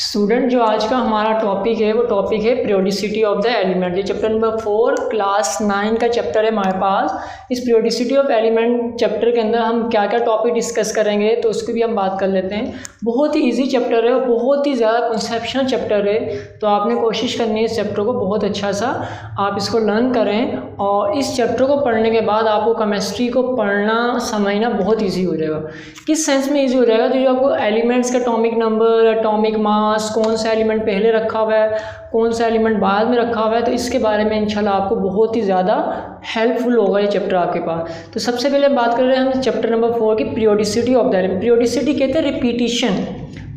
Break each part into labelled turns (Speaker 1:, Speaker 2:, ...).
Speaker 1: Student जो आज का हमारा टॉपिक है वो टॉपिक है पीरियोडिसिटी ऑफ द एलिमेंट। ये चैप्टर नंबर 4 क्लास 9 का चैप्टर है हमारे पास। इस पीरियोडिसिटी ऑफ एलिमेंट चैप्टर के अंदर हम क्या क्या टॉपिक डिस्कस करेंगे तो उसकी भी हम बात कर लेते हैं। बहुत ही इजी चैप्टर है और बहुत ही ज़्यादा कॉन्सेप्शनल चैप्टर है, तो आपने कोशिश करनी है इस चैप्टर को बहुत अच्छा सा आप इसको लर्न करें। और इस चैप्टर को पढ़ने के बाद आपको केमिस्ट्री को पढ़ना समझना बहुत ईजी हो जाएगा। किस सेंस में ईजी हो जाएगा? तो जो आपको एलिमेंट्स का एटॉमिक नंबर, एटॉमिक मास, कौन सा एलिमेंट पहले रखा हुआ है, कौन सा एलिमेंट बाद में रखा हुआ है, तो इसके बारे में इंशाल्लाह आपको बहुत ही ज़्यादा हेल्पफुल होगा ये चैप्टर आपके पास। तो सबसे पहले बात कर रहे हैं हम चैप्टर नंबर 4 की periodicity of the element. Periodicity कहते हैं repetition,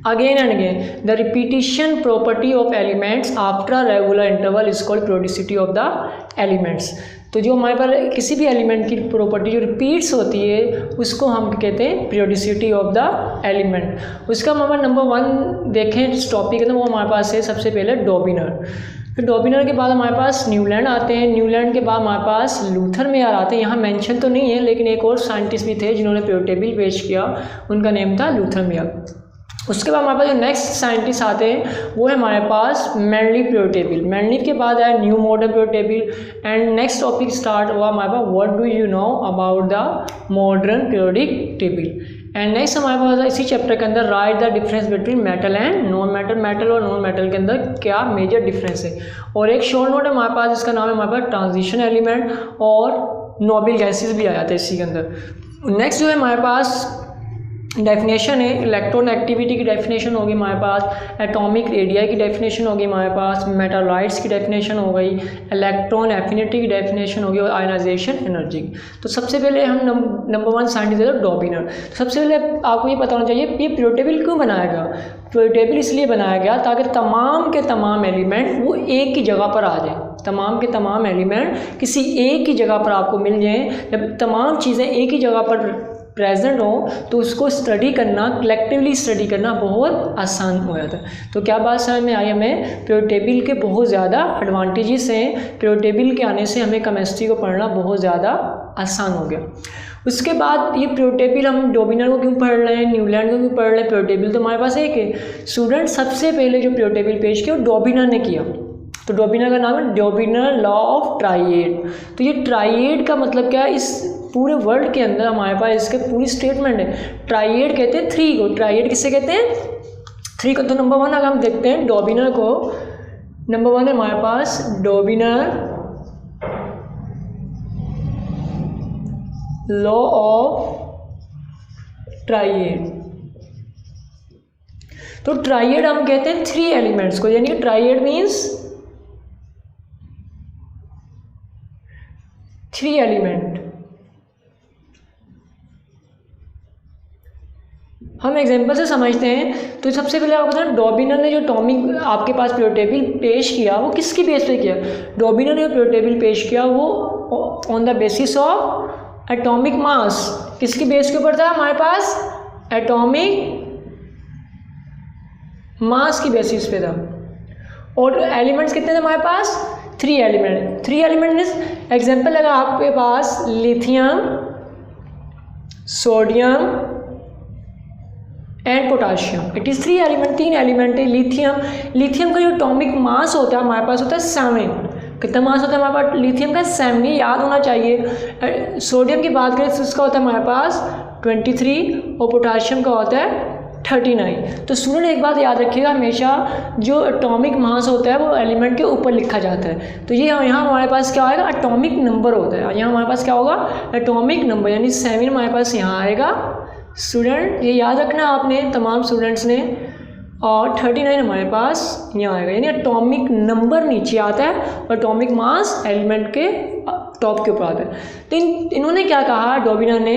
Speaker 1: again and again the repetition property of elements after regular interval is called periodicity of the elements. तो जो हमारे पास किसी भी एलिमेंट की प्रॉपर्टी जो रिपीट्स होती है उसको हम कहते हैं पीरियोडिसिटी ऑफ द एलिमेंट। उसका हमारा नंबर 1 देखें इस टॉपिक के अंदर, वो हमारे पास है सबसे पहले डॉबिनर। फिर डॉबिनर के बाद हमारे पास न्यूलैंड आते हैं। न्यूलैंड के बाद हमारे पास लूथर मेयर आते हैं। यहाँ मेंशन तो नहीं है लेकिन एक और साइंटिस्ट भी थे जिन्होंने पीरियोडिक टेबल पेश किया, उनका नेम था लूथर मेयर। उसके बाद हमारे पास जो नेक्स्ट साइंटिस्ट आते हैं वो है हमारे पास मेंडलीव पीरियोडिक टेबल। मेंडलीव के बाद आया new modern periodic table and next topic start हुआ हमारे पास what do you know about the modern periodic table. And next हमारे पास इसी चैप्टर के अंदर write the difference between metal and non metal. Metal और नॉन मेटल के अंदर क्या मेजर डिफरेंस है। और एक शॉर्ट नोट है हमारे पास, इसका नाम है हमारे पास ट्रांजिशन एलिमेंट, और नोबल गैसेस भी आ जाते हैं इसी के अंदर। नेक्स्ट जो है हमारे पास डेफिनेशन है, इलेक्ट्रॉन एक्टिविटी की डेफिनेशन होगी हमारे पास, एटॉमिक रेडियाई की डेफिनेशन होगी हमारे पास, मेटालाइट्स की डेफिनेशन हो गई, इलेक्ट्रॉन एफिनिटी की डेफिनेशन होगी और आयनाइजेशन एनर्जी। तो सबसे पहले हम नंबर 1 साइंटिस्ट है डॉबिनर। तो सबसे पहले आपको ये पता होना चाहिए ये पीरियोडिक टेबल क्यों बनाया गया। पीरियोडिक टेबल इसलिए बनाया गया ताकि तमाम के तमाम एलिमेंट वो एक ही जगह पर आ जाए। तमाम के तमाम एलिमेंट किसी एक ही जगह पर आपको मिल जाएँ। जब तमाम चीज़ें एक ही जगह पर प्रेजेंट हो तो उसको स्टडी करना, कलेक्टिवली स्टडी करना बहुत आसान हो जाता है। तो क्या बात समझ में आई हमें? पीरियोडिक टेबल के बहुत ज़्यादा एडवांटेजेस हैं। पीरियोडिक टेबल के आने से हमें केमिस्ट्री को पढ़ना बहुत ज़्यादा आसान हो गया। उसके बाद ये पीरियोडिक टेबल हम डॉबिनर को क्यों पढ़ रहे हैं, न्यूलैंड को क्यों पढ़ रहे हैं? पीरियोडिक टेबल तो हमारे पास एक है। स्टूडेंट सबसे पहले जो पीरियोडिक टेबल पेश किया वो डॉबिनर ने किया। तो डॉबिनर का नाम है डॉबिनर लॉ ऑफ ट्राइएड। तो ये ट्राइएड का मतलब क्या है? इस पूरे वर्ल्ड के अंदर हमारे पास इसके पूरी स्टेटमेंट है। ट्राइएड कहते हैं 3 को। ट्राइएड किससे कहते हैं? 3 को। तो नंबर 1 अगर हम देखते हैं डॉबिनर को, नंबर 1 है हमारे पास डॉबिनर लॉ ऑफ ट्राइएड। तो ट्राइएड हम कहते हैं 3 एलिमेंट्स को, यानी कि ट्राइएड मीन्स 3 एलिमेंट। हम एग्जांपल से समझते हैं। तो सबसे पहले आपको बताना डॉबिनर ने जो एटॉमिक आपके पास पीरियोडिक टेबल पेश किया वो किसकी बेस पे किया? डॉबिनर ने जो पीरियोडिक टेबल पेश किया वो on the basis of atomic mass. किसकी बेस के ऊपर था हमारे पास? एटॉमिक मास की बेसिस पे था। और एलिमेंट्स कितने थे हमारे पास? 3 एलिमेंट। 3 एलिमेंट एग्जाम्पल लगा आपके पास lithium, sodium and potassium. It is 3 element, 3 element है। लिथियम का जो एटॉमिक मास होता है हमारे पास होता है 7। कितना मास होता है हमारे पास लिथियम का? 7। ये याद होना चाहिए। सोडियम की बात करें तो उसका होता है हमारे पास 23 और पोटाशियम का होता है 39। तो स्टूडेंट एक बात याद रखिएगा, हमेशा जो एटॉमिक मास होता है वो एलिमेंट के ऊपर लिखा जाता है। तो ये यहाँ हमारे पास क्या आएगा? एटॉमिक नंबर होता है। यहाँ हमारे पास क्या होगा? एटॉमिक नंबर, यानी 7 हमारे पास यहाँ आएगा। स्टूडेंट ये याद रखना आपने, तमाम स्टूडेंट्स ने। और 39 हमारे पास यहाँ आएगा, यानी एटॉमिक नंबर नीचे आता है और एटॉमिक मास एलिमेंट के टॉप के ऊपर आता है। तो इन्होंने क्या कहा डॉबिनर ने,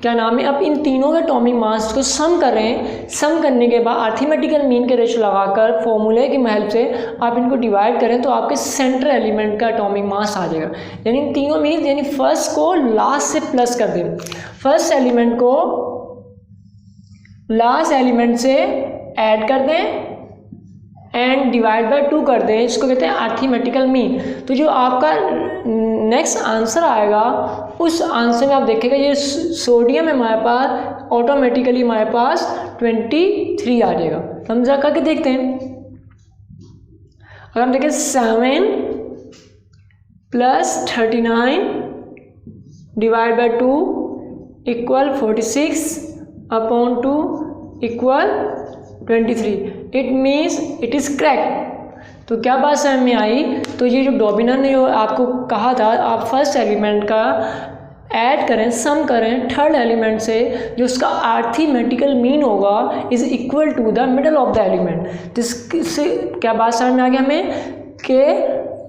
Speaker 1: क्या नाम है, अब इन तीनों के एटॉमिक मास को सम करें। सम करने के बाद अर्थमेटिकल मीन के रेशो लगाकर फॉर्मूले की हेल्प से आप इनको डिवाइड करें तो आपके सेंट्रल एलिमेंट का एटॉमिक मास आ जाएगा। यानी इन तीनों मीन, यानी फर्स्ट को लास्ट से प्लस कर दें, फर्स्ट एलिमेंट को लास्ट एलिमेंट से ऐड कर दें एंड डिवाइड बाय 2 कर दें, इसको कहते हैं अर्थमेटिकल मीन। तो जो आपका नेक्स्ट आंसर आएगा उस आंसर में आप देखेगा ये सोडियम है हमारे पास ऑटोमेटिकली हमारे पास 23 आ जाएगा। समझा? करके देखते हैं। अगर हम देखें 7 + 39 divide by 2 equal 46/2 equal 23, it means it is correct. तो क्या बात समझ में आई? तो ये जो डॉबिनर ने जो आपको कहा था आप फर्स्ट एलिमेंट का ऐड करें, सम करें थर्ड एलिमेंट से, जो उसका अरिथमेटिकल मीन होगा is equal to the middle of the element. जिससे क्या बात समझ में आ गया हमें कि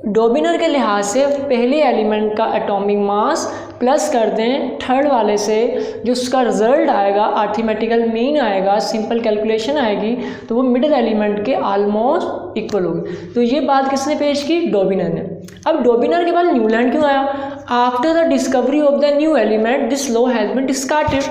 Speaker 1: डॉबिनर के लिहाज से पहले एलिमेंट का एटॉमिक मास प्लस कर दें थर्ड वाले से, जो उसका रिजल्ट आएगा अरिथमेटिकल मीन आएगा, सिंपल कैलकुलेशन आएगी, तो वो मिडल एलिमेंट के ऑलमोस्ट इक्वल होगी। तो ये बात किसने पेश की? डॉबिनर ने। अब डॉबिनर के बाद न्यूलैंड क्यों आया? After the discovery of the new element this law has been discarded.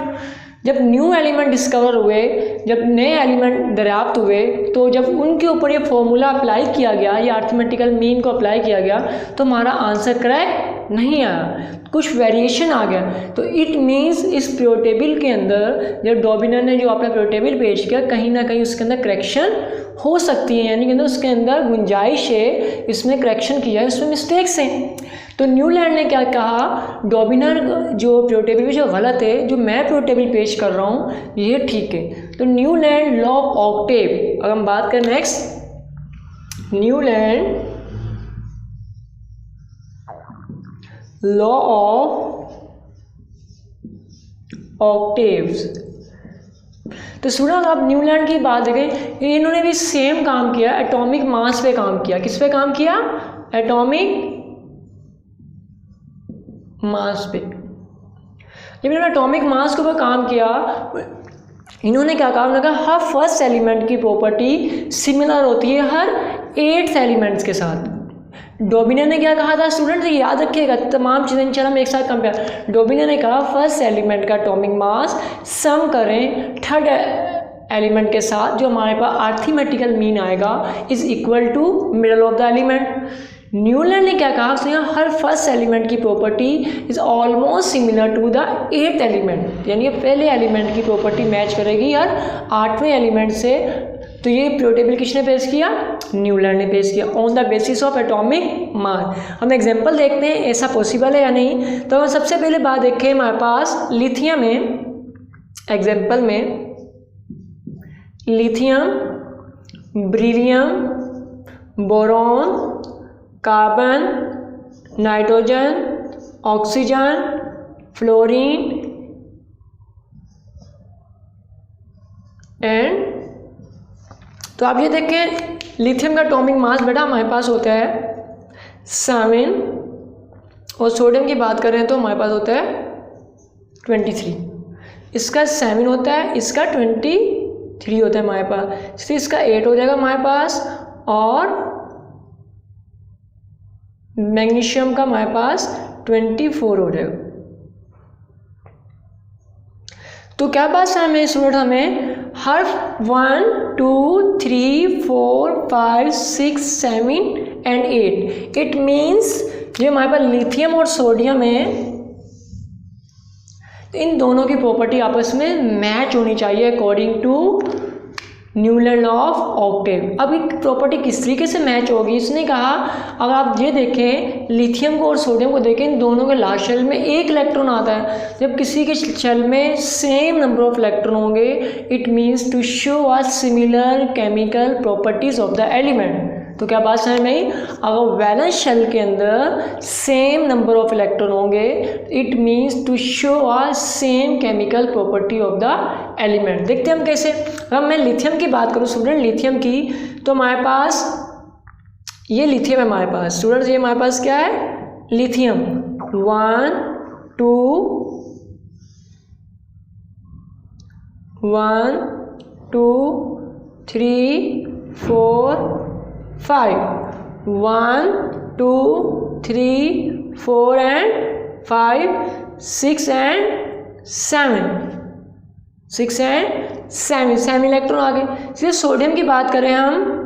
Speaker 1: जब न्यू एलिमेंट डिस्कवर हुए, जब नए एलिमेंट दरियाफ्त हुए, तो जब उनके ऊपर ये फॉर्मूला अप्लाई किया गया, ये अरिथमेटिकल मीन को अप्लाई किया गया, तो हमारा आंसर करेक्ट नहीं आया, कुछ वेरिएशन आ गया। तो इट मीन्स इस पीरियड टेबल के अंदर जब डॉबिनर ने जो अपना पीरियड टेबल पेश किया, कहीं ना कहीं उसके अंदर करेक्शन हो सकती है, यानी कि उसके अंदर गुंजाइश है इसमें करेक्शन किया है, उसमें मिस्टेक्स हैं। तो न्यूलैंड ने क्या कहा? डॉबिनर जो पीरियड टेबल जो गलत है, जो मैं पीरियड टेबल पेश कर रहा हूँ ये ठीक है। तो न्यूलैंड लॉ ऑफ ऑक्टेव, अगर हम बात करें next, Newland law of octaves. तो स्टूडेंट आप न्यूलैंड की बात देखें, इन्होंने भी सेम काम किया, एटॉमिक मास पे काम किया। किस पे काम किया? एटॉमिक मास पे। जब इन्होंने एटॉमिक मास के ऊपर काम किया, इन्होंने क्या कहा? उन्होंने कहा हर फर्स्ट एलिमेंट की प्रॉपर्टी सिमिलर होती है हर 8 एलिमेंट्स के साथ। डॉबिनर ने क्या कहा था स्टूडेंट? याद रखिएगा, तमाम चीज़ें चल हम एक साथ कंपेयर। डॉबिनर ने कहा फर्स्ट एलिमेंट का एटॉमिक मास सम करें थर्ड एलिमेंट के साथ, जो हमारे पास अरिथमेटिकल मीन आएगा is equal to middle of the element. Newland ने क्या कहा? उसने हर फर्स्ट एलिमेंट की property is almost similar to the 8th element, यानी पहले एलिमेंट की प्रॉपर्टी मैच करेगी हर 8वें एलिमेंट से। तो ये पीरियड टेबल किसने पेश किया? न्यूलैंड ने पेश किया on the basis of atomic mass. हम एग्जांपल देखते हैं ऐसा पॉसिबल है या नहीं। तो हम सबसे पहले बात देखें हमारे पास लिथियम में, एग्जांपल में lithium, beryllium, boron, carbon, nitrogen, oxygen, fluorine and, तो आप ये देखें लिथियम का एटॉमिक मास बेटा हमारे पास होता है 7, और सोडियम की बात करें तो हमारे पास होता है 23। इसका 7 होता है, इसका 23 होता है हमारे पास, इसलिए इसका 8 हो जाएगा हमारे पास, और मैग्नीशियम का हमारे पास 24 हो जाएगा। तो क्या बात है हमें स्टूडेंट, हमें हर 1 2 3 4 5 6 7 एंड 8, इट मीन्स ये हमारे पास लिथियम और सोडियम है, तो इन दोनों की प्रॉपर्टी आपस में मैच होनी चाहिए according to Newland law of octave. अब एक प्रॉपर्टी किस तरीके से मैच होगी? इसने कहा अगर आप ये देखें लिथियम को और सोडियम को देखें, इन दोनों के लास्ट शेल में एक इलेक्ट्रॉन आता है, जब किसी के शेल में सेम नंबर ऑफ इलेक्ट्रॉन होंगे it means to show a similar chemical properties of the element. तो क्या बात समझ में आई? अगर वैलेंस शेल के अंदर सेम नंबर ऑफ इलेक्ट्रॉन होंगे it means to show a same chemical property of the element. देखते हैं हम कैसे। अगर मैं लिथियम की बात करूं स्टूडेंट, लिथियम की, तो हमारे पास ये लिथियम है हमारे पास स्टूडेंट्स, ये हमारे पास क्या है? लिथियम 1 2 3 4 5, 1 2 3 4 एंड 5 6 एंड 7 इलेक्ट्रॉन आ गए। इसलिए सोडियम की बात करें हम,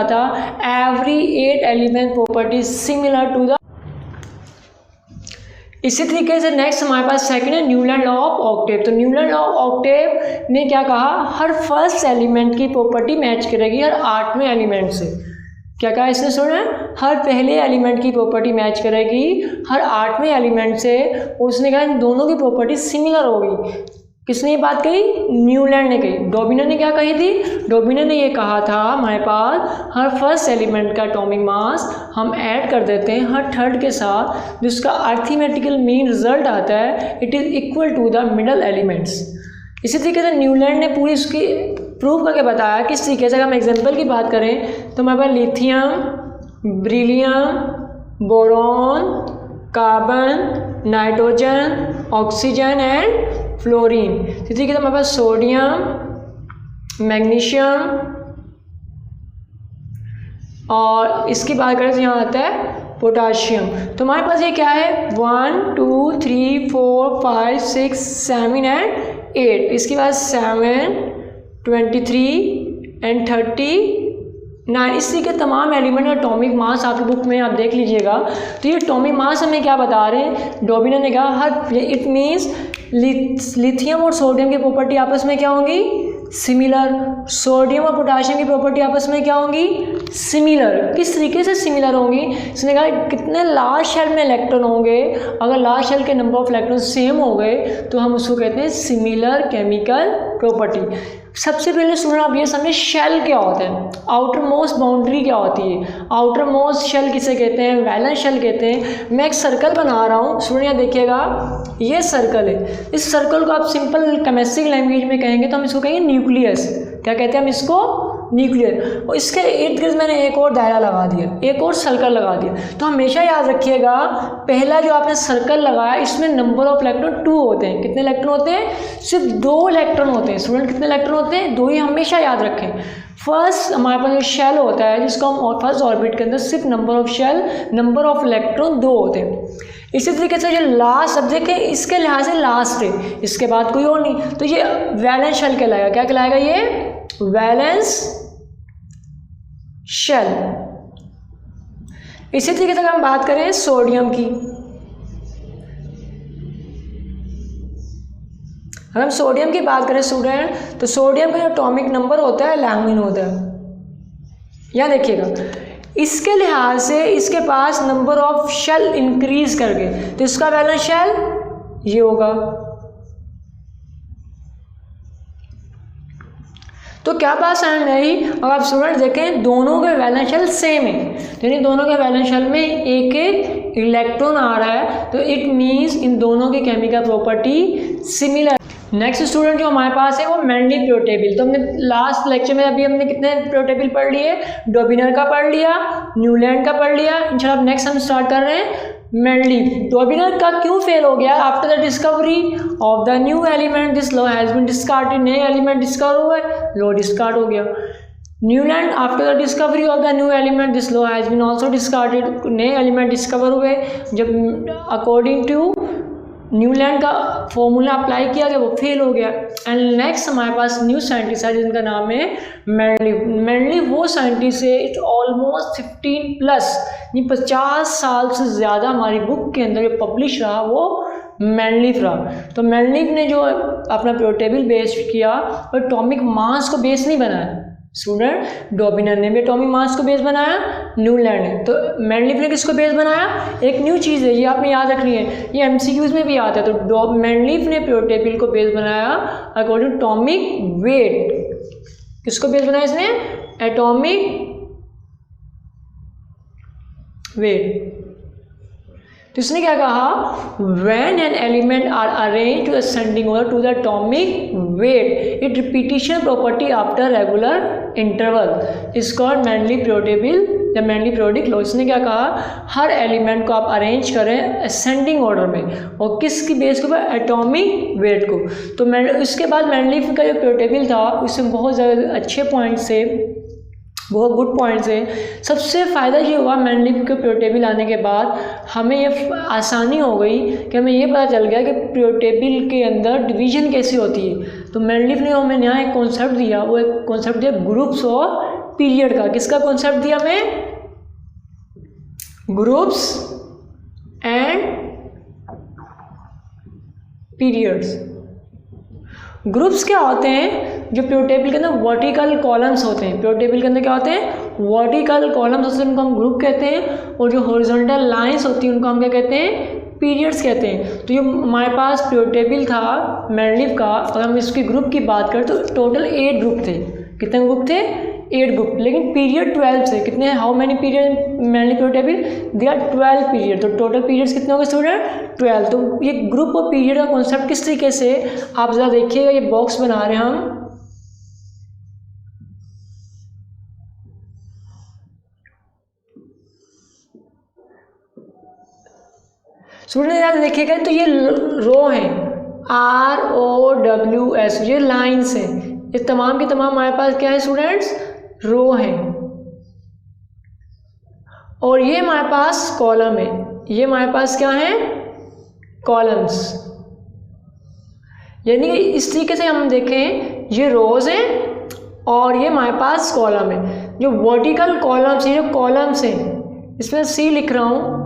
Speaker 1: था every 8 element property similar to the. इसी तरीके से नेक्स्ट हमारे पास सेकंड है न्यूलैंड लॉ ऑफ ऑक्टेव। तो न्यूलैंड लॉ ऑफ ऑक्टेव ने क्या कहा, हर फर्स्ट एलिमेंट की प्रॉपर्टी मैच करेगी हर 8वें एलिमेंट से। क्या कहा इसने, सुना, हर पहले एलिमेंट की प्रॉपर्टी मैच करेगी हर 8वें एलिमेंट से। उसने कहा इन दोनों की प्रॉपर्टी सिमिलर होगी। किसने ये बात कही, न्यूलैंड ने कही। डॉबिनर ने क्या कही थी, डॉबिनर ने ये कहा था हमारे पास हर फर्स्ट एलिमेंट का एटॉमिक मास हम ऐड कर देते हैं हर थर्ड के साथ, जिसका अर्थमेटिकल मीन रिजल्ट आता है it is equal to the middle elements. इसी तरीके से न्यूलैंड ने पूरी उसकी प्रूव करके बताया। किस तरीके से, अगर हम एग्जांपल की बात करें तो हमारे पास lithium, beryllium, boron, carbon, nitrogen, oxygen and fluorine. इसी तरीके से हमारे पास सोडियम, मैग्नीशियम, और इसकी बात करें तो यहाँ आता है पोटाशियम। तो हमारे पास ये क्या है 1 2 3 4 5 6 7 एंड 8। इसके बाद 7 23 एंड 39। इस तरीके तमाम एलिमेंट का एटॉमिक मास आपकी बुक में आप देख लीजिएगा। तो ये एटॉमिक मास हमें क्या बता रहे हैं, डॉबिनर ने कहा हर इट मीन्स लिथियम और सोडियम की प्रॉपर्टी आपस में क्या होंगी, सिमिलर। सोडियम और पोटाशियम की प्रॉपर्टी आपस में क्या होंगी, सिमिलर। किस तरीके से सिमिलर होंगी, इसने कहा कितने लार्ज शेल में इलेक्ट्रॉन होंगे, अगर लार्ज शेल के नंबर ऑफ इलेक्ट्रॉन सेम हो गए तो हम उसको कहते हैं सिमिलर केमिकल प्रॉपर्टी। सबसे पहले स्टूडेंट आप ये समझे शेल क्या होता है, आउटर मोस्ट बाउंड्री क्या होती है। आउटर मोस्ट शेल किसे कहते हैं, वैलेंस शेल कहते हैं। मैं एक सर्कल बना रहा हूँ स्टूडेंट, यहाँ देखिएगा ये सर्कल है। इस सर्कल को आप सिंपल केमिस्ट्री लैंग्वेज में कहेंगे तो हम इसको कहेंगे न्यूक्लियस। क्या कहते हैं हम इसको, न्यूक्लियर। और इसके इर्द गिर्द मैंने एक और दायरा लगा दिया, एक और सर्कल लगा दिया। तो हमेशा याद रखिएगा पहला जो आपने सर्कल लगाया इसमें नंबर ऑफ इलेक्ट्रॉन 2 होते हैं। कितने इलेक्ट्रॉन होते हैं, सिर्फ 2 इलेक्ट्रॉन होते हैं। स्टूडेंट कितने इलेक्ट्रॉन होते हैं, 2 ही, हमेशा याद रखें। फर्स्ट हमारे पास जो शेल होता है जिसको हम फर्स्ट ऑर्बिट के अंदर सिर्फ number of shell, number of electron 2 होते हैं। इसी तरीके से जो लास्ट सब्जेक्ट है इसके लिहाज से लास्ट है, इसके बाद कोई और नहीं। तो ये वैलेंस शेल कहलाएगा। क्या कहलाएगा, ये वैलेंस शेल। इसी तरीके से अगर हम बात करें सोडियम की, अगर हम सोडियम की बात करें स्टूडेंट, तो सोडियम का जो एटॉमिक नंबर होता है 11 होता है। यहाँ देखिएगा इसके लिहाज से इसके पास नंबर ऑफ शेल इंक्रीज करके, तो इसका वैलेंस शेल ये होगा। तो क्या बात समझ में आई। अब आप स्टूडेंट देखें दोनों के वैलेंस शेल सेम है, यानी दोनों के वैलेंस शेल में एक एक इलेक्ट्रॉन आ रहा है, तो इट मीन्स इन दोनों की chemical property similar. Next student जो हमारे पास है वो मेंडली पीरियोडिक टेबल। तो हमने लास्ट लेक्चर में अभी हमने कितने पीरियोडिक टेबल पढ़ लिए, डॉबिनर का पढ़ लिया, न्यूलैंड का पढ़ लिया। इंशाल्लाह नेक्स्ट हम स्टार्ट कर रहे हैं मेंडली। डॉबिनर का क्यों फेल हो गया, after the discovery of the new element this law has been discarded. नए एलिमेंट डिस्कवर हुए, लॉ डिस्कार्ड हो गया। Newland after the discovery of the new element this law has been also discarded. नए element discover हुए, जब according to Newland का formula apply किया गया वो फेल हो गया। एंड नेक्स्ट हमारे पास न्यू साइंटिस्ट है जिनका नाम है मेंडली। मेंडली वो साइंटिस्ट है इट ऑलमोस्ट 15+ ये 50 साल से ज़्यादा हमारी बुक के अंदर जो पब्लिश रहा वो मेंडली रहा। तो मेंडली ने जो अपना पीरियोडिक टेबल बेस किया और एटॉमिक मास को बेस नहीं बनाया स्टूडेंट, डॉबिनर ने भी एटॉमिक मास को बेस बनाया, न्यूलैंड ने। तो मेंडलीफ ने किसको बेस बनाया, एक न्यू चीज़ है ये आपने याद रखनी है, ये एमसीक्यूज में भी आता है। तो मेंडलीफ ने पीरियोडिक टेबल को बेस बनाया अकॉर्डिंग टू एटॉमिक वेट। किसको बेस बनाया इसने, एटॉमिक वेट। तो इसने क्या कहा, when an element are arrange to ascending order to the atomic weight it repetition property after regular interval is called Mendeleev periodic table या Mendeleev periodic law. इसने क्या कहा, हर एलिमेंट को आप अरेंज करें असेंडिंग ऑर्डर में और किसकी बेस के ऊपर, एटॉमिक वेट को। तो इसके बाद मेंडली का जो पीरियोडिक टेबल था उसमें बहुत ज़्यादा अच्छे पॉइंट्स थे, बहुत गुड पॉइंट्स है। सबसे फ़ायदा ये हुआ मेंडली के पीरियोडिक टेबल आने के बाद हमें ये आसानी हो गई कि हमें ये पता चल गया कि पीरियोडिक टेबल के अंदर डिवीजन कैसे होती है। तो मेंडली ने हमें यहाँ एक कॉन्सेप्ट दिया, वो एक कॉन्सेप्ट दिया ग्रुप्स ऑफ पीरियड का, किसका कॉन्सेप्ट दिया हमें, ग्रुप्स एंड पीरियड्स। ग्रुप्स क्या होते हैं, जो पीरियड टेबल के अंदर वर्टिकल कॉलम्स होते हैं, पीरियड टेबल के अंदर क्या होते हैं, वर्टिकल कॉलम्स होते हैं, उनको हम ग्रुप कहते हैं। और जो हॉरिजॉन्टल लाइंस होती हैं उनको हम क्या कहते हैं, पीरियड्स कहते हैं। तो ये हमारे पास पीरियड टेबल था मेंडलीव का, अगर हम इसकी ग्रुप की बात करें तो टोटल 8 ग्रुप थे। कितने ग्रुप थे, 8 ग्रुप। लेकिन पीरियड 12 से, कितने, how many period Mendeleev period table, they are 12 period. तो टोटल पीरियड्स कितने हो गए स्टूडेंट, 12। तो ये ग्रुप और पीरियड का कॉन्सेप्ट किस तरीके से, आप ज़रा देखिएगा, ये बॉक्स बना रहे हैं हम, स्टूडेंट याद देखिएगा, तो ये रो है, ROWS, ये लाइन्स है, ये तमाम के तमाम हमारे पास क्या है स्टूडेंट्स, रो है। और ये हमारे पास कॉलम है, ये हमारे पास क्या है, कॉलम्स। यानी कि इस तरीके से हम देखें, ये रोज हैं और ये हमारे पास कॉलम है। जो वर्टिकल कॉलम्स हैं, जो कॉलम्स हैं, इसमें C लिख रहा हूँ,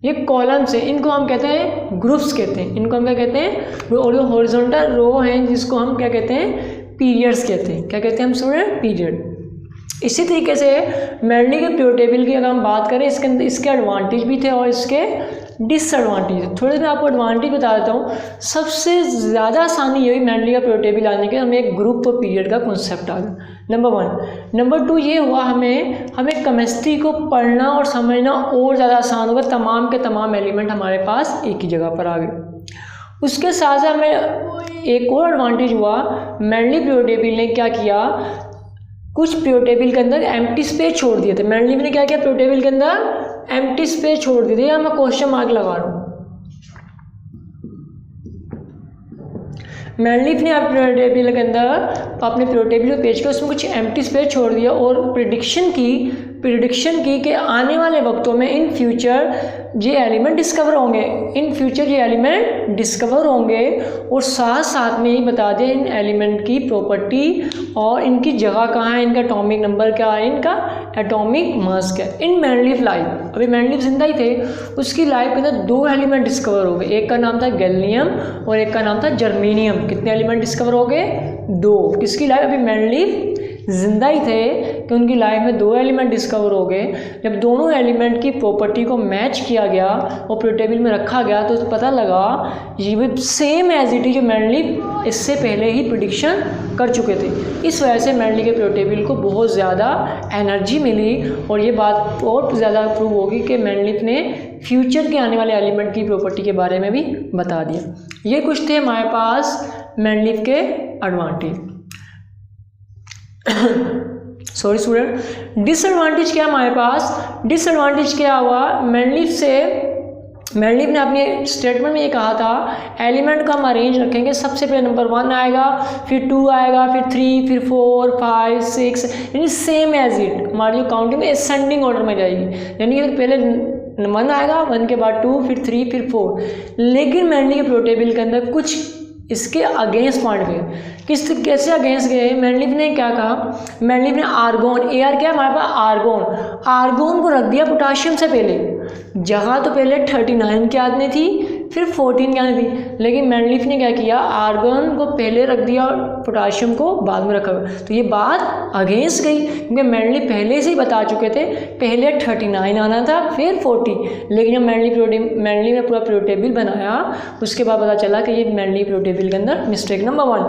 Speaker 1: ये कॉलम्स हैं, इनको हम कहते हैं ग्रुप्स कहते हैं, इनको हम क्या कहते हैं। और जो हॉरिजॉन्टल रो हैं जिसको हम क्या कहते हैं, पीरियड्स कहते हैं। क्या कहते हैं हम स्टूडेंट, पीरियड। इसी तरीके से मेंडलीव के पीरियड टेबल की अगर हम बात करें, इसके अंदर इसके एडवांटेज भी थे और इसके डिसएडवांटेज। थोड़े मैं आपको एडवांटेज बता देता हूँ। सबसे ज़्यादा आसानी यही मेंडलीव का पीरियड टेबल आने के, हमें एक ग्रुप और पीरियड का कॉन्सेप्ट आ गया, नंबर 1। नंबर 2 ये हुआ, हमें केमिस्ट्री को पढ़ना और समझना और ज़्यादा आसान होगा, तमाम के तमाम एलिमेंट हमारे पास एक ही जगह पर आ गए। उसके साथ साथ हमें एक और एडवांटेज हुआ, मेंडलीव पीरियड टेबल ने क्या किया, कुछ पीरियड टेबल के अंदर एम्प्टी स्पेस छोड़ दिए थे। मेंडलीव ने क्या किया, पीरियड टेबल के अंदर एम्प्टी स्पेस छोड़ दिए थे। मैं क्वेश्चन मार्क लगा रहा हूँ। मेंडलीव ने अपने टेबल के अंदर, अपने पीरियड टेबल पेज के उसमें कुछ एम्प्टी स्पेस छोड़ दिया और प्रिडिक्शन की कि आने वाले वक्तों में इन फ्यूचर ये एलिमेंट डिस्कवर होंगे, और साथ साथ में ही बता दें इन एलिमेंट की प्रॉपर्टी और इनकी जगह कहाँ है, इनका एटॉमिक नंबर क्या है, इनका एटॉमिक मास क्या है। इन मेंडलीव लाइफ, अभी मेंडलीव जिंदा ही थे, उसकी लाइफ के अंदर 2 एलिमेंट डिस्कवर हो गए। एक का नाम था गैलियम और एक का नाम था जर्मेनियम। कितने एलिमेंट डिस्कवर हो गए, 2। किसकी लाइफ, अभी मेंडलीव जिंदा ही थे कि उनकी लाइफ में 2 एलिमेंट डिस्कवर हो गए। जब दोनों एलिमेंट की प्रॉपर्टी को मैच किया गया और पीरियड टेबल में रखा गया तो पता लगा ये भी सेम एज इट इज जो मेंडलीव इससे पहले ही प्रिडिक्शन कर चुके थे। इस वजह से मेंडलीव के पीरियड टेबल को बहुत ज़्यादा एनर्जी मिली और ये बात और ज़्यादा प्रूव होगी कि मेंडलीव ने फ्यूचर के आने वाले एलिमेंट की प्रॉपर्टी के बारे में भी बता दिया। ये कुछ थे हमारे पास मेंडलीव के एडवांटेज। सॉरी स्टूडेंट, डिसएडवांटेज क्या हमारे पास, डिसएडवांटेज क्या हुआ, मेंडलीव ने अपने स्टेटमेंट में ये कहा था एलिमेंट को हम अरेंज रखेंगे, सबसे पहले नंबर 1 आएगा, फिर 2 आएगा, फिर 3, फिर 4, 5, 6, यानी सेम एज इट, हमारी जो काउंटिंग में असेंडिंग ऑर्डर में जाएगी। यानी कि पहले 1 आएगा, 1 के बाद 2, फिर 3, फिर 4। लेकिन मेंडलीव के पीरियड टेबल के अंदर कुछ इसके अगेंस्ट पॉइंट गए। कैसे अगेंस्ट गए, मेंडलीव ने क्या कहा, मेंडलीव ने आर्गोन, AR क्या है हमारे पास, आर्गोन को रख दिया पोटाशियम से पहले। जगह तो पहले 39 के आदमी थी, फिर 14 के आदमी थी, लेकिन मेंडलीव ने क्या किया, आर्गोन को पहले रख दिया और पोटाशियम को बाद में रखा। तो ये बात अगेंस्ट गई, क्योंकि मेंडलीव पहले से ही बता चुके थे, पहले 39 आना था, फिर 40। लेकिन जब मेंडलीव ने पूरा पीरियड टेबल बनाया, उसके बाद पता चला कि ये मेंडलीव पीरियड टेबल के अंदर मिस्टेक। नंबर 1।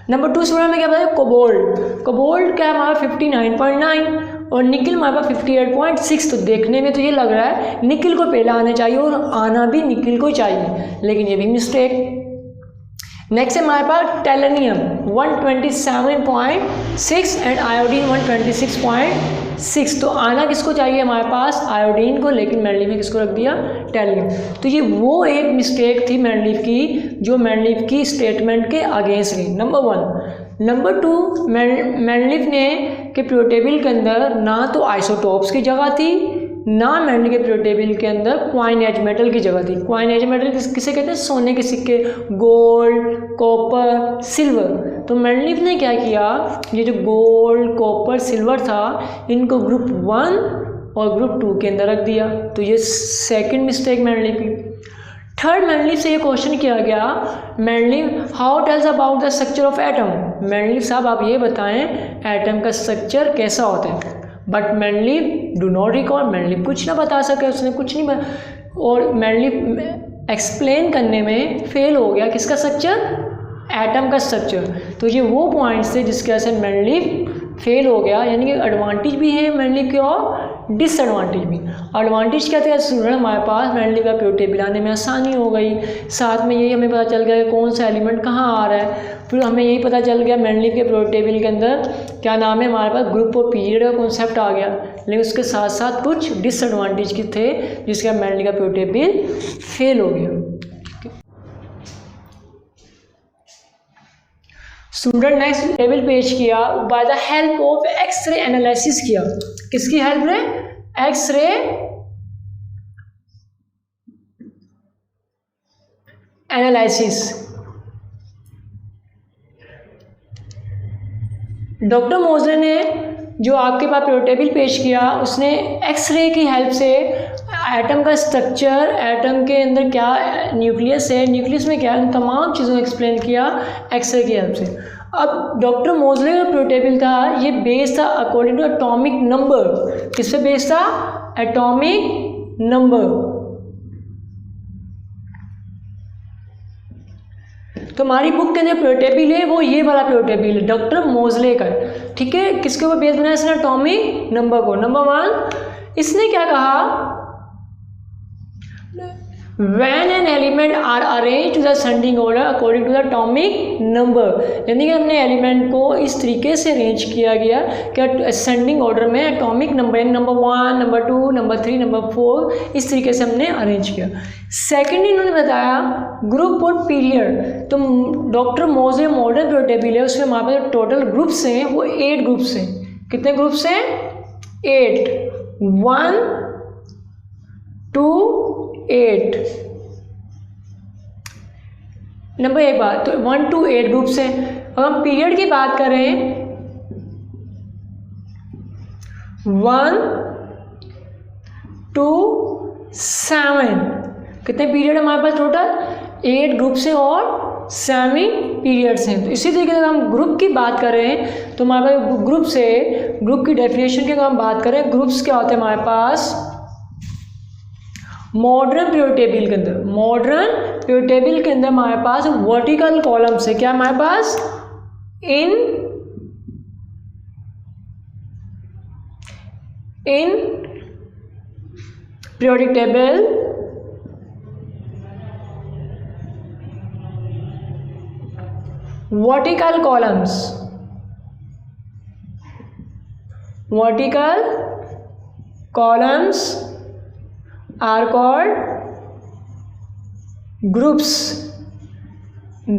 Speaker 1: नंबर 2 स्टूडेंट में क्या बताया, कोबाल्ट क्या है हमारा 59.9 और निकिल हमारे पास 58.6। तो देखने में तो ये लग रहा है निकिल को पहले आना चाहिए और आना भी निकिल को चाहिए, लेकिन ये भी मिस्टेक। नेक्स्ट है हमारे पास टेलेनियम 127.6 एंड आयोडीन 126.6। तो आना किसको चाहिए हमारे पास, आयोडीन को, लेकिन मेंडलीव ने किसको रख दिया, टेलेनियम। तो ये वो एक मिस्टेक थी मेंडलीव की जो मेंडलीव की स्टेटमेंट के अगेंस्ट गई, नंबर 1। नंबर 2, मेंडलीव ने के पीरियड टेबल के अंदर ना तो आइसोटोप्स की जगह थी, नॉन मैंडली के पीरियोडिक टेबल के अंदर क्वाइन एज मेटल की जगह थी। क्वाइन एज मेटल किसे कहते हैं? सोने के सिक्के, गोल्ड, कॉपर, सिल्वर। तो मैंडलीफ ने क्या किया, ये जो गोल्ड, कॉपर, सिल्वर था, इनको ग्रुप 1 और ग्रुप 2 के अंदर रख दिया। तो ये सेकंड मिस्टेक मैंडलीफ की। थर्ड मैंडलीफ से ये क्वेश्चन किया गया, Mendeleev how tells about the structure of atom. Mendeleev साहब आप ये बताएं एटम का स्ट्रक्चर कैसा होता है। But Mendeleev do not recall, Mendeleev कुछ ना बता सके, उसने कुछ नहीं और मैंडलीफ एक्सप्लेन करने में फेल हो गया किसका स्ट्रक्चर, एटम का स्ट्रक्चर। तो ये वो पॉइंट्स थे जिसकी वजह से मैंडलीफ फेल हो गया। यानी कि एडवांटेज भी है मैंडलीफ के और डिसएडवांटेज भी। एडवांटेज क्या था, स्टूडेंट हमारे पास मैंडलीफ का पीरियोडिक टेबल आने में आसानी हो गई, साथ में यही हमें पता चल गया कि कौन सा एलिमेंट कहाँ आ रहा है। फिर हमें यही पता चल गया मैंडलीफ के पीरियोडिक टेबल के अंदर क्या नाम है, हमारे पास ग्रुप और पीरियड का कॉन्सेप्ट आ गया। लेकिन उसके साथ साथ कुछ डिसएडवांटेज के थे जिसका मैंडलीफ का पीरियोडिक टेबल फेल हो गया। स्टूडेंट नेक्स्ट टेबल पेश किया, by the help of X ray analysis किया। किसकी हेल्प में? X ray analysis. डॉक्टर मोज़ले ने जो आपके पास पीरियोडिक टेबल पेश किया, उसने एक्सरे की हेल्प से एटम का स्ट्रक्चर, एटम के अंदर क्या न्यूक्लियस है, न्यूक्लियस में क्या है, उन तमाम चीज़ों को एक्सप्लेन किया एक्सरे की हेल्प से। अब डॉक्टर मोज़ले का पीरियोडिक टेबल था, ये बेस्ड था अकॉर्डिंग टू एटॉमिक नंबर। किस पे बेस्ड था? Atomic number. तो हमारी बुक के अंदर पीरियोडिक टेबल है वो ये वाला पीरियोडिक टेबल है, डॉक्टर मोज़ले का। ठीक है, किसके ऊपर बेस बनाया इसने? एटॉमिक नंबर को। नंबर 1 इसने क्या कहा, When an element are arranged to the ascending order according to the atomic number, यानी कि हमने एलिमेंट को इस तरीके से अरेंज किया गया कि असेंडिंग ऑर्डर में atomic number, number 1, number 2, number 3, number 4, इस तरीके से हमने अरेंज किया। सेकेंड इन्होंने बताया ग्रुप और पीरियड। तो डॉक्टर मोज़ले मॉडर्न पीरियोडिक टेबल है, उसमें हमारे पास टोटल ग्रुप्स हैं वो 8 ग्रुप्स हैं। कितने ग्रुप्स हैं? 8, 1 2 8। नंबर 1 बात, तो 1 to 8 ग्रुप्स हैं। अब हम पीरियड की बात करें, 1 to 7। कितने पीरियड हमारे पास टोटल? 8 ग्रुप्स हैं और 7 पीरियड्स हैं। तो इसी तरीके से हम ग्रुप की बात करें तो हमारे पास ग्रुप से, ग्रुप की डेफिनेशन की अगर हम बात करें, ग्रुप्स क्या होते हैं हमारे पास मॉडर्न पीरियोडिक टेबल के अंदर। मॉडर्न पीरियोडिक टेबल के अंदर हमारे पास वर्टिकल कॉलम्स है। क्या हमारे पास? In periodic table vertical columns, vertical columns are called groups.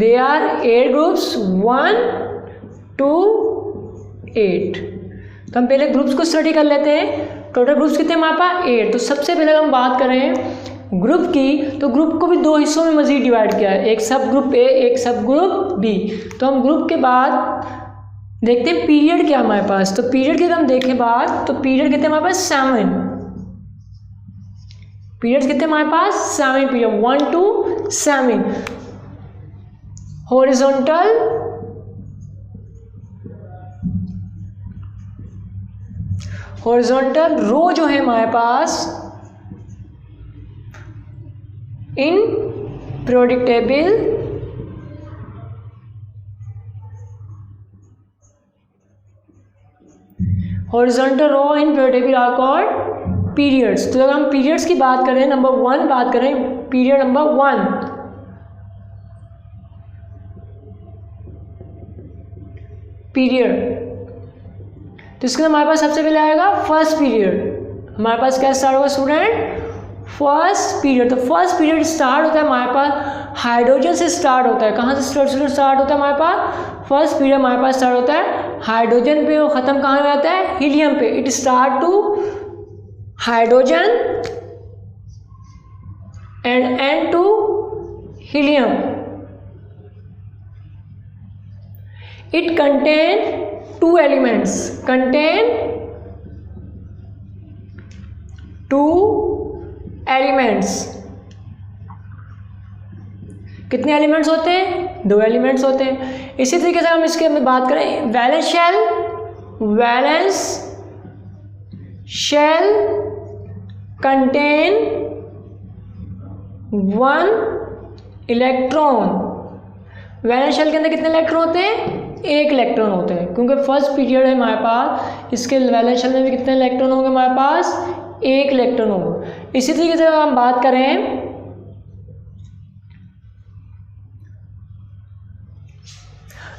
Speaker 1: They are 8 groups, 1 to 8। तो हम पहले ग्रुप्स को स्टडी कर लेते हैं। टोटल ग्रुप्स कितने हमारे पास? 8। तो सबसे पहले हम बात करें ग्रुप की, तो ग्रुप को भी 2 हिस्सों में मजीद डिवाइड किया है, एक सब ग्रुप ए, एक सब ग्रुप बी। तो हम ग्रुप के बाद देखते हैं पीरियड क्या हमारे पास। तो पीरियड की हम देखें बात, तो पीरियड कितने हमारे पास? 7 पीरियड्स। कितने हमारे पास? 7 period, 1 to 7। Horizontal, horizontal row जो है हमारे पास in periodic table horizontal row in periodic table are called periods. तो अगर हम पीरियड्स की बात करें, नंबर 1 बात करें, पीरियड नंबर 1, पीरियड, तो इसके हमारे पास सबसे पहले आएगा फर्स्ट पीरियड। हमारे पास क्या स्टार्ट होगा स्टूडेंट? First period. तो फर्स्ट पीरियड स्टार्ट होता है हमारे पास हाइड्रोजन से स्टार्ट होता है। कहाँ से स्टार्ट होता है हमारे पास? फर्स्ट पीरियड हमारे पास स्टार्ट होता है हाइड्रोजन पे और ख़त्म कहाँ में आता है? हीलियम पे। It start to hydrogen and N2 helium. It contain two elements. Contain two elements. कितने एलिमेंट्स होते हैं? 2 एलिमेंट्स होते हैं. इसी तरीके से हम इसके में बात करें valence shell. Valence shell contain 1 electron. Valence shell के अंदर कितने इलेक्ट्रॉन होते हैं? 1 इलेक्ट्रॉन होते हैं, क्योंकि फर्स्ट पीरियड है हमारे पास. इसके वैलेंस शेल में भी कितने इलेक्ट्रॉन होंगे हमारे पास? 1 इलेक्ट्रॉन होगा. इसी तरीके से हम बात करें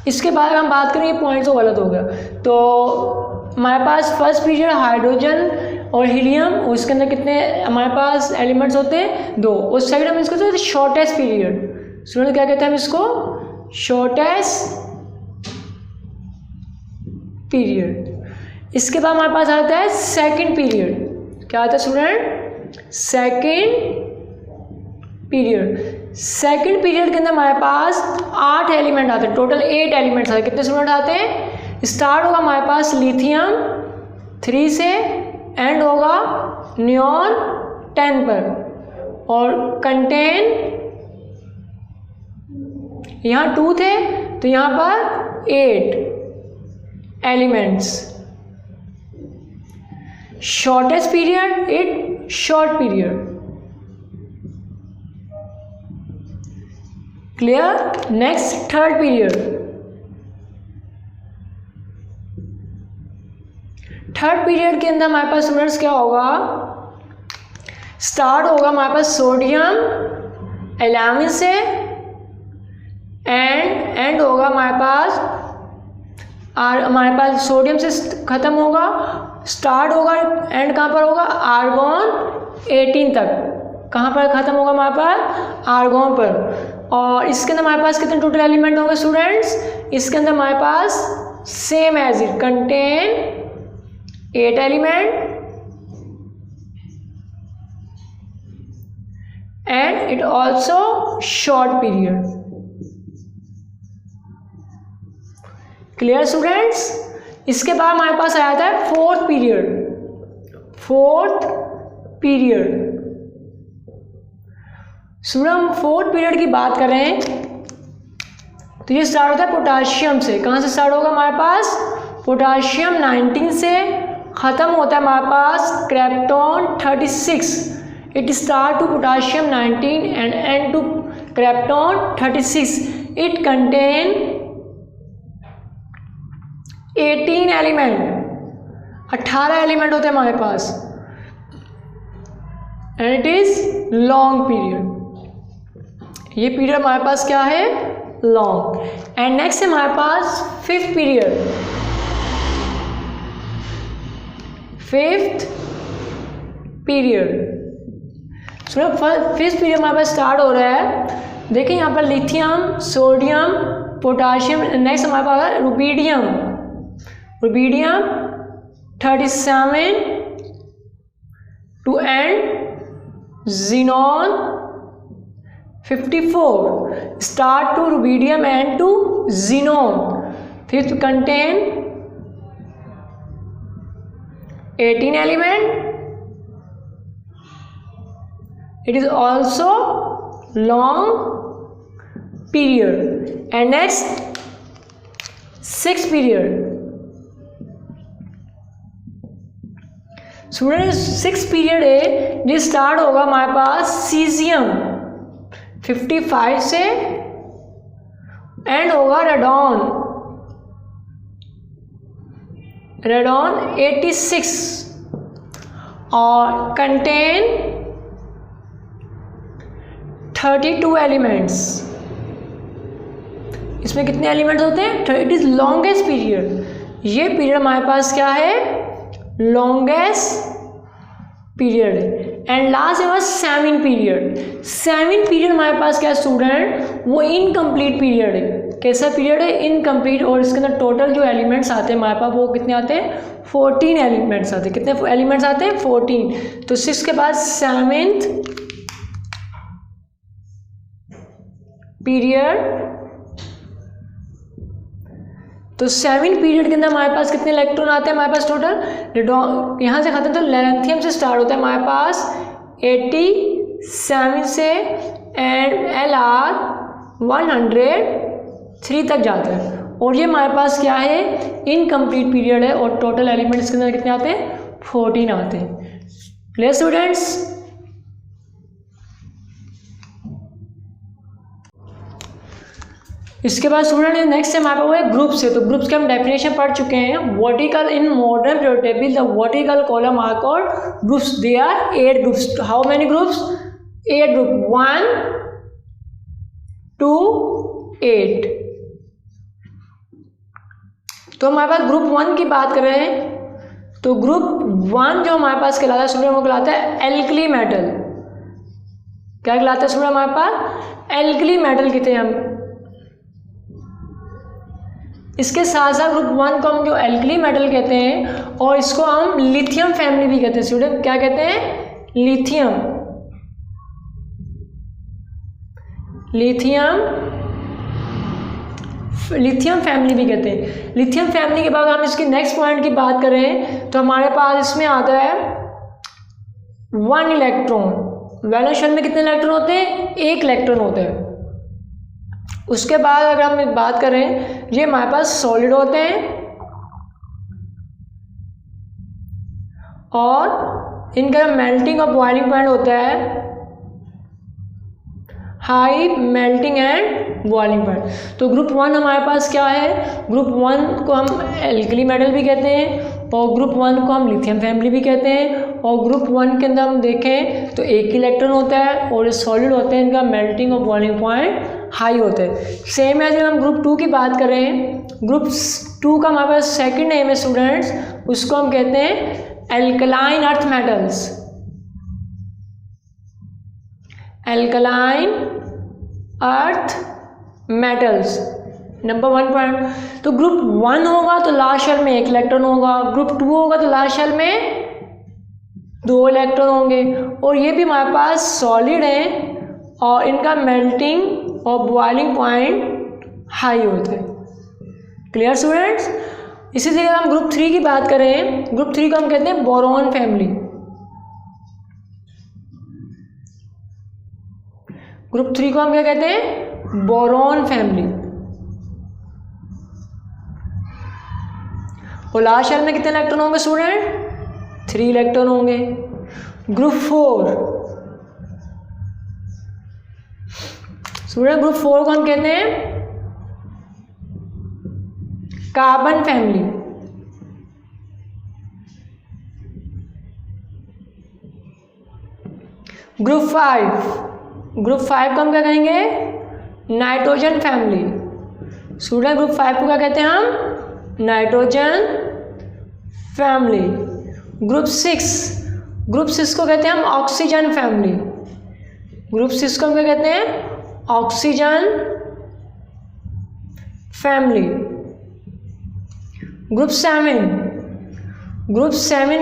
Speaker 1: इसके बाद हम बात करें, ये पॉइंट तो गलत हो गया. तो हमारे पास फर्स्ट पीरियड हाइड्रोजन और हीलियम, उसके अंदर कितने हमारे पास एलिमेंट्स होते हैं? 2. उस साइड हम इसको तो शॉर्टेस्ट पीरियड. स्टूडेंट क्या कहते हैं हम इसको? Shortest period. इसके बाद हमारे पास आता है सेकंड पीरियड. क्या आता है student? Second period. Second period के अंदर हमारे पास 8 एलिमेंट आते हैं. टोटल 8 एलिमेंट्स आते हैं. कितने स्टूडेंट आते हैं? स्टार्ट होगा हमारे पास लिथियम 3 से, एंड होगा नियॉन 10 पर, और कंटेन यहाँ 2 थे तो यहाँ पर 8 elements. Shortest period, it short period. Clear? Next third period. Third period के अंदर हमारे पास स्टूडेंट्स क्या होगा? स्टार्ट होगा हमारे पास सोडियम 11 से, एंड होगा हमारे पास सोडियम से ख़त्म होगा. स्टार्ट होगा, एंड कहाँ पर होगा? आर्गॉन 18 तक. कहाँ पर ख़त्म होगा हमारे पास? आर्गॉन पर. और इसके अंदर हमारे पास कितने टोटल एलिमेंट होंगे स्टूडेंट्स? इसके अंदर हमारे पास same as it contain 8 element, and it also short period. Clear students? इसके बाद हमारे पास आया था fourth period. Fourth period. Student हम फोर्थ पीरियड की बात करें तो ये स्टार्ट होता है पोटाशियम से. कहाँ से स्टार्ट होगा हमारे पास? पोटाशियम 19 से, ख़त्म होता है हमारे पास krypton 36. It start to potassium 19 and and to krypton 36. It contain 18 element. 18 element होते हैं हमारे पास, and it is long period. ये पीरियड हमारे पास क्या है? लॉन्ग. एंड नेक्स्ट है हमारे पास fifth period. Fifth period. Fifth period हमारे पास स्टार्ट हो रहा है. देखिए यहाँ पर लिथियम, सोडियम, पोटाशियम. नेक्स्ट हमारे पास है rubidium. Rubidium 37 to and xenon 54. Start to rubidium and to xenon. Fifth contain 18 element. It is also long period. And next sixth period. Student six period है, ये स्टार्ट होगा हमारे पास caesium 55 से, and होगा radon 86 और कंटेन 32 एलिमेंट्स. इसमें कितने elements होते हैं? It is longest period. ये पीरियड हमारे पास क्या है? लॉन्गेस्ट पीरियड है. एंड लास्ट है सेमिन पीरियड। सेमिन पीरियड हमारे पास क्या है स्टूडेंट, वो इनकम्प्लीट पीरियड है। कैसा पीरियड है, इनकम्प्लीट, और इसके अंदर टोटल जो एलिमेंट्स आते हैं हमारे पास वो कितने आते हैं, 14 एलिमेंट्स आते हैं। कितने एलिमेंट्स आते हैं, 14। तो 6 के बाद सेवेंथ पीरियड, तो 7 पीरियड के अंदर हमारे पास कितने इलेक्ट्रॉन आते हैं हमारे पास टोटल, यहाँ से खत्म, तो लेंथियम से स्टार्ट होता है हमारे पास 87 से एंड LR 103 तक जाता है। और ये हमारे पास क्या है, इनकम्प्लीट पीरियड है, और टोटल एलिमेंट्स के अंदर कितने आते हैं, 14 आते हैं। Clear students. इसके बाद स्टूडेंट नेक्स्ट है हमारे पास वो है ग्रुप्स है। तो ग्रुप्स के हम डेफिनेशन पढ़ चुके हैं। Vertical in modern periodic table the vertical column are called groups. They are 8 groups. How many groups, 8 group, 1 2 8। तो हमारे पास ग्रुप 1 की बात कर रहे हैं, तो ग्रुप 1 जो हमारे पास कहलाता है स्टूडेंट, वो कहलाता है एल्कली मेटल। क्या कहलाता है स्टूडेंट हमारे पास, एल्कली मेटल कहते हैं हम। इसके साथ साथ ग्रुप 1 को हम जो एल्कली मेटल कहते हैं, और इसको हम लिथियम फैमिली भी कहते हैं स्टूडेंट। क्या कहते हैं, लिथियम, लिथियम फैमिली भी कहते हैं। लिथियम फैमिली के बाद हम इसकी नेक्स्ट पॉइंट की बात करें तो हमारे पास इसमें आता है 1 इलेक्ट्रॉन। वैलेंस शेल में कितने इलेक्ट्रॉन होते हैं, 1 इलेक्ट्रॉन होता है। उसके बाद अगर हम बात करें, ये हमारे पास सॉलिड होते हैं, और इनका मेल्टिंग और बॉइलिंग पॉइंट होता है high melting and boiling point. तो ग्रुप 1 हमारे पास क्या है, ग्रुप 1 को हम एल्कली मेटल भी कहते हैं, और ग्रुप 1 को हम लिथियम फैमिली भी कहते हैं। और ग्रुप 1 के अंदर हम देखें तो 1 इलेक्ट्रॉन होता है, और सॉलिड होते हैं, इनका मेल्टिंग और बॉइलिंग पॉइंट हाई होता है। सेम है जब हम ग्रुप 2 की बात करें, ग्रुप 2 का हमारे पास सेकंड नेम है स्टूडेंट्स, उसको हम कहते हैं alkaline earth metals. Alkaline earth metals number 1 point. तो ग्रुप 1 होगा तो लास्ट शेल में 1 इलेक्ट्रॉन होगा, ग्रुप 2 होगा तो लास्ट शेल में 2 इलेक्ट्रॉन होंगे, और ये भी हमारे पास सॉलिड है, और इनका मेल्टिंग और बॉइलिंग पॉइंट हाई होता है। Clear students. इसी तरह हम ग्रुप 3 की बात करें, ग्रुप 3 को हम कहते हैं बोरॉन फैमिली। ग्रुप 3 को हम क्या कहते हैं, बोरॉन फैमिली। और लास्ट शेल में कितने इलेक्ट्रॉन होंगे स्टूडेंट, 3 इलेक्ट्रॉन होंगे। ग्रुप 4 स्टूडेंट, ग्रुप 4 को हम कहते हैं कार्बन फैमिली। ग्रुप 5 को हम क्या कहेंगे, नाइट्रोजन फैमिली। स्टूडेंट ग्रुप 5 को क्या कहते हैं हम, नाइट्रोजन फैमिली। ग्रुप 6 को कहते हैं हम ऑक्सीजन फैमिली। ग्रुप 6 को हम क्या कहते हैं, ऑक्सीजन फैमिली। ग्रुप 7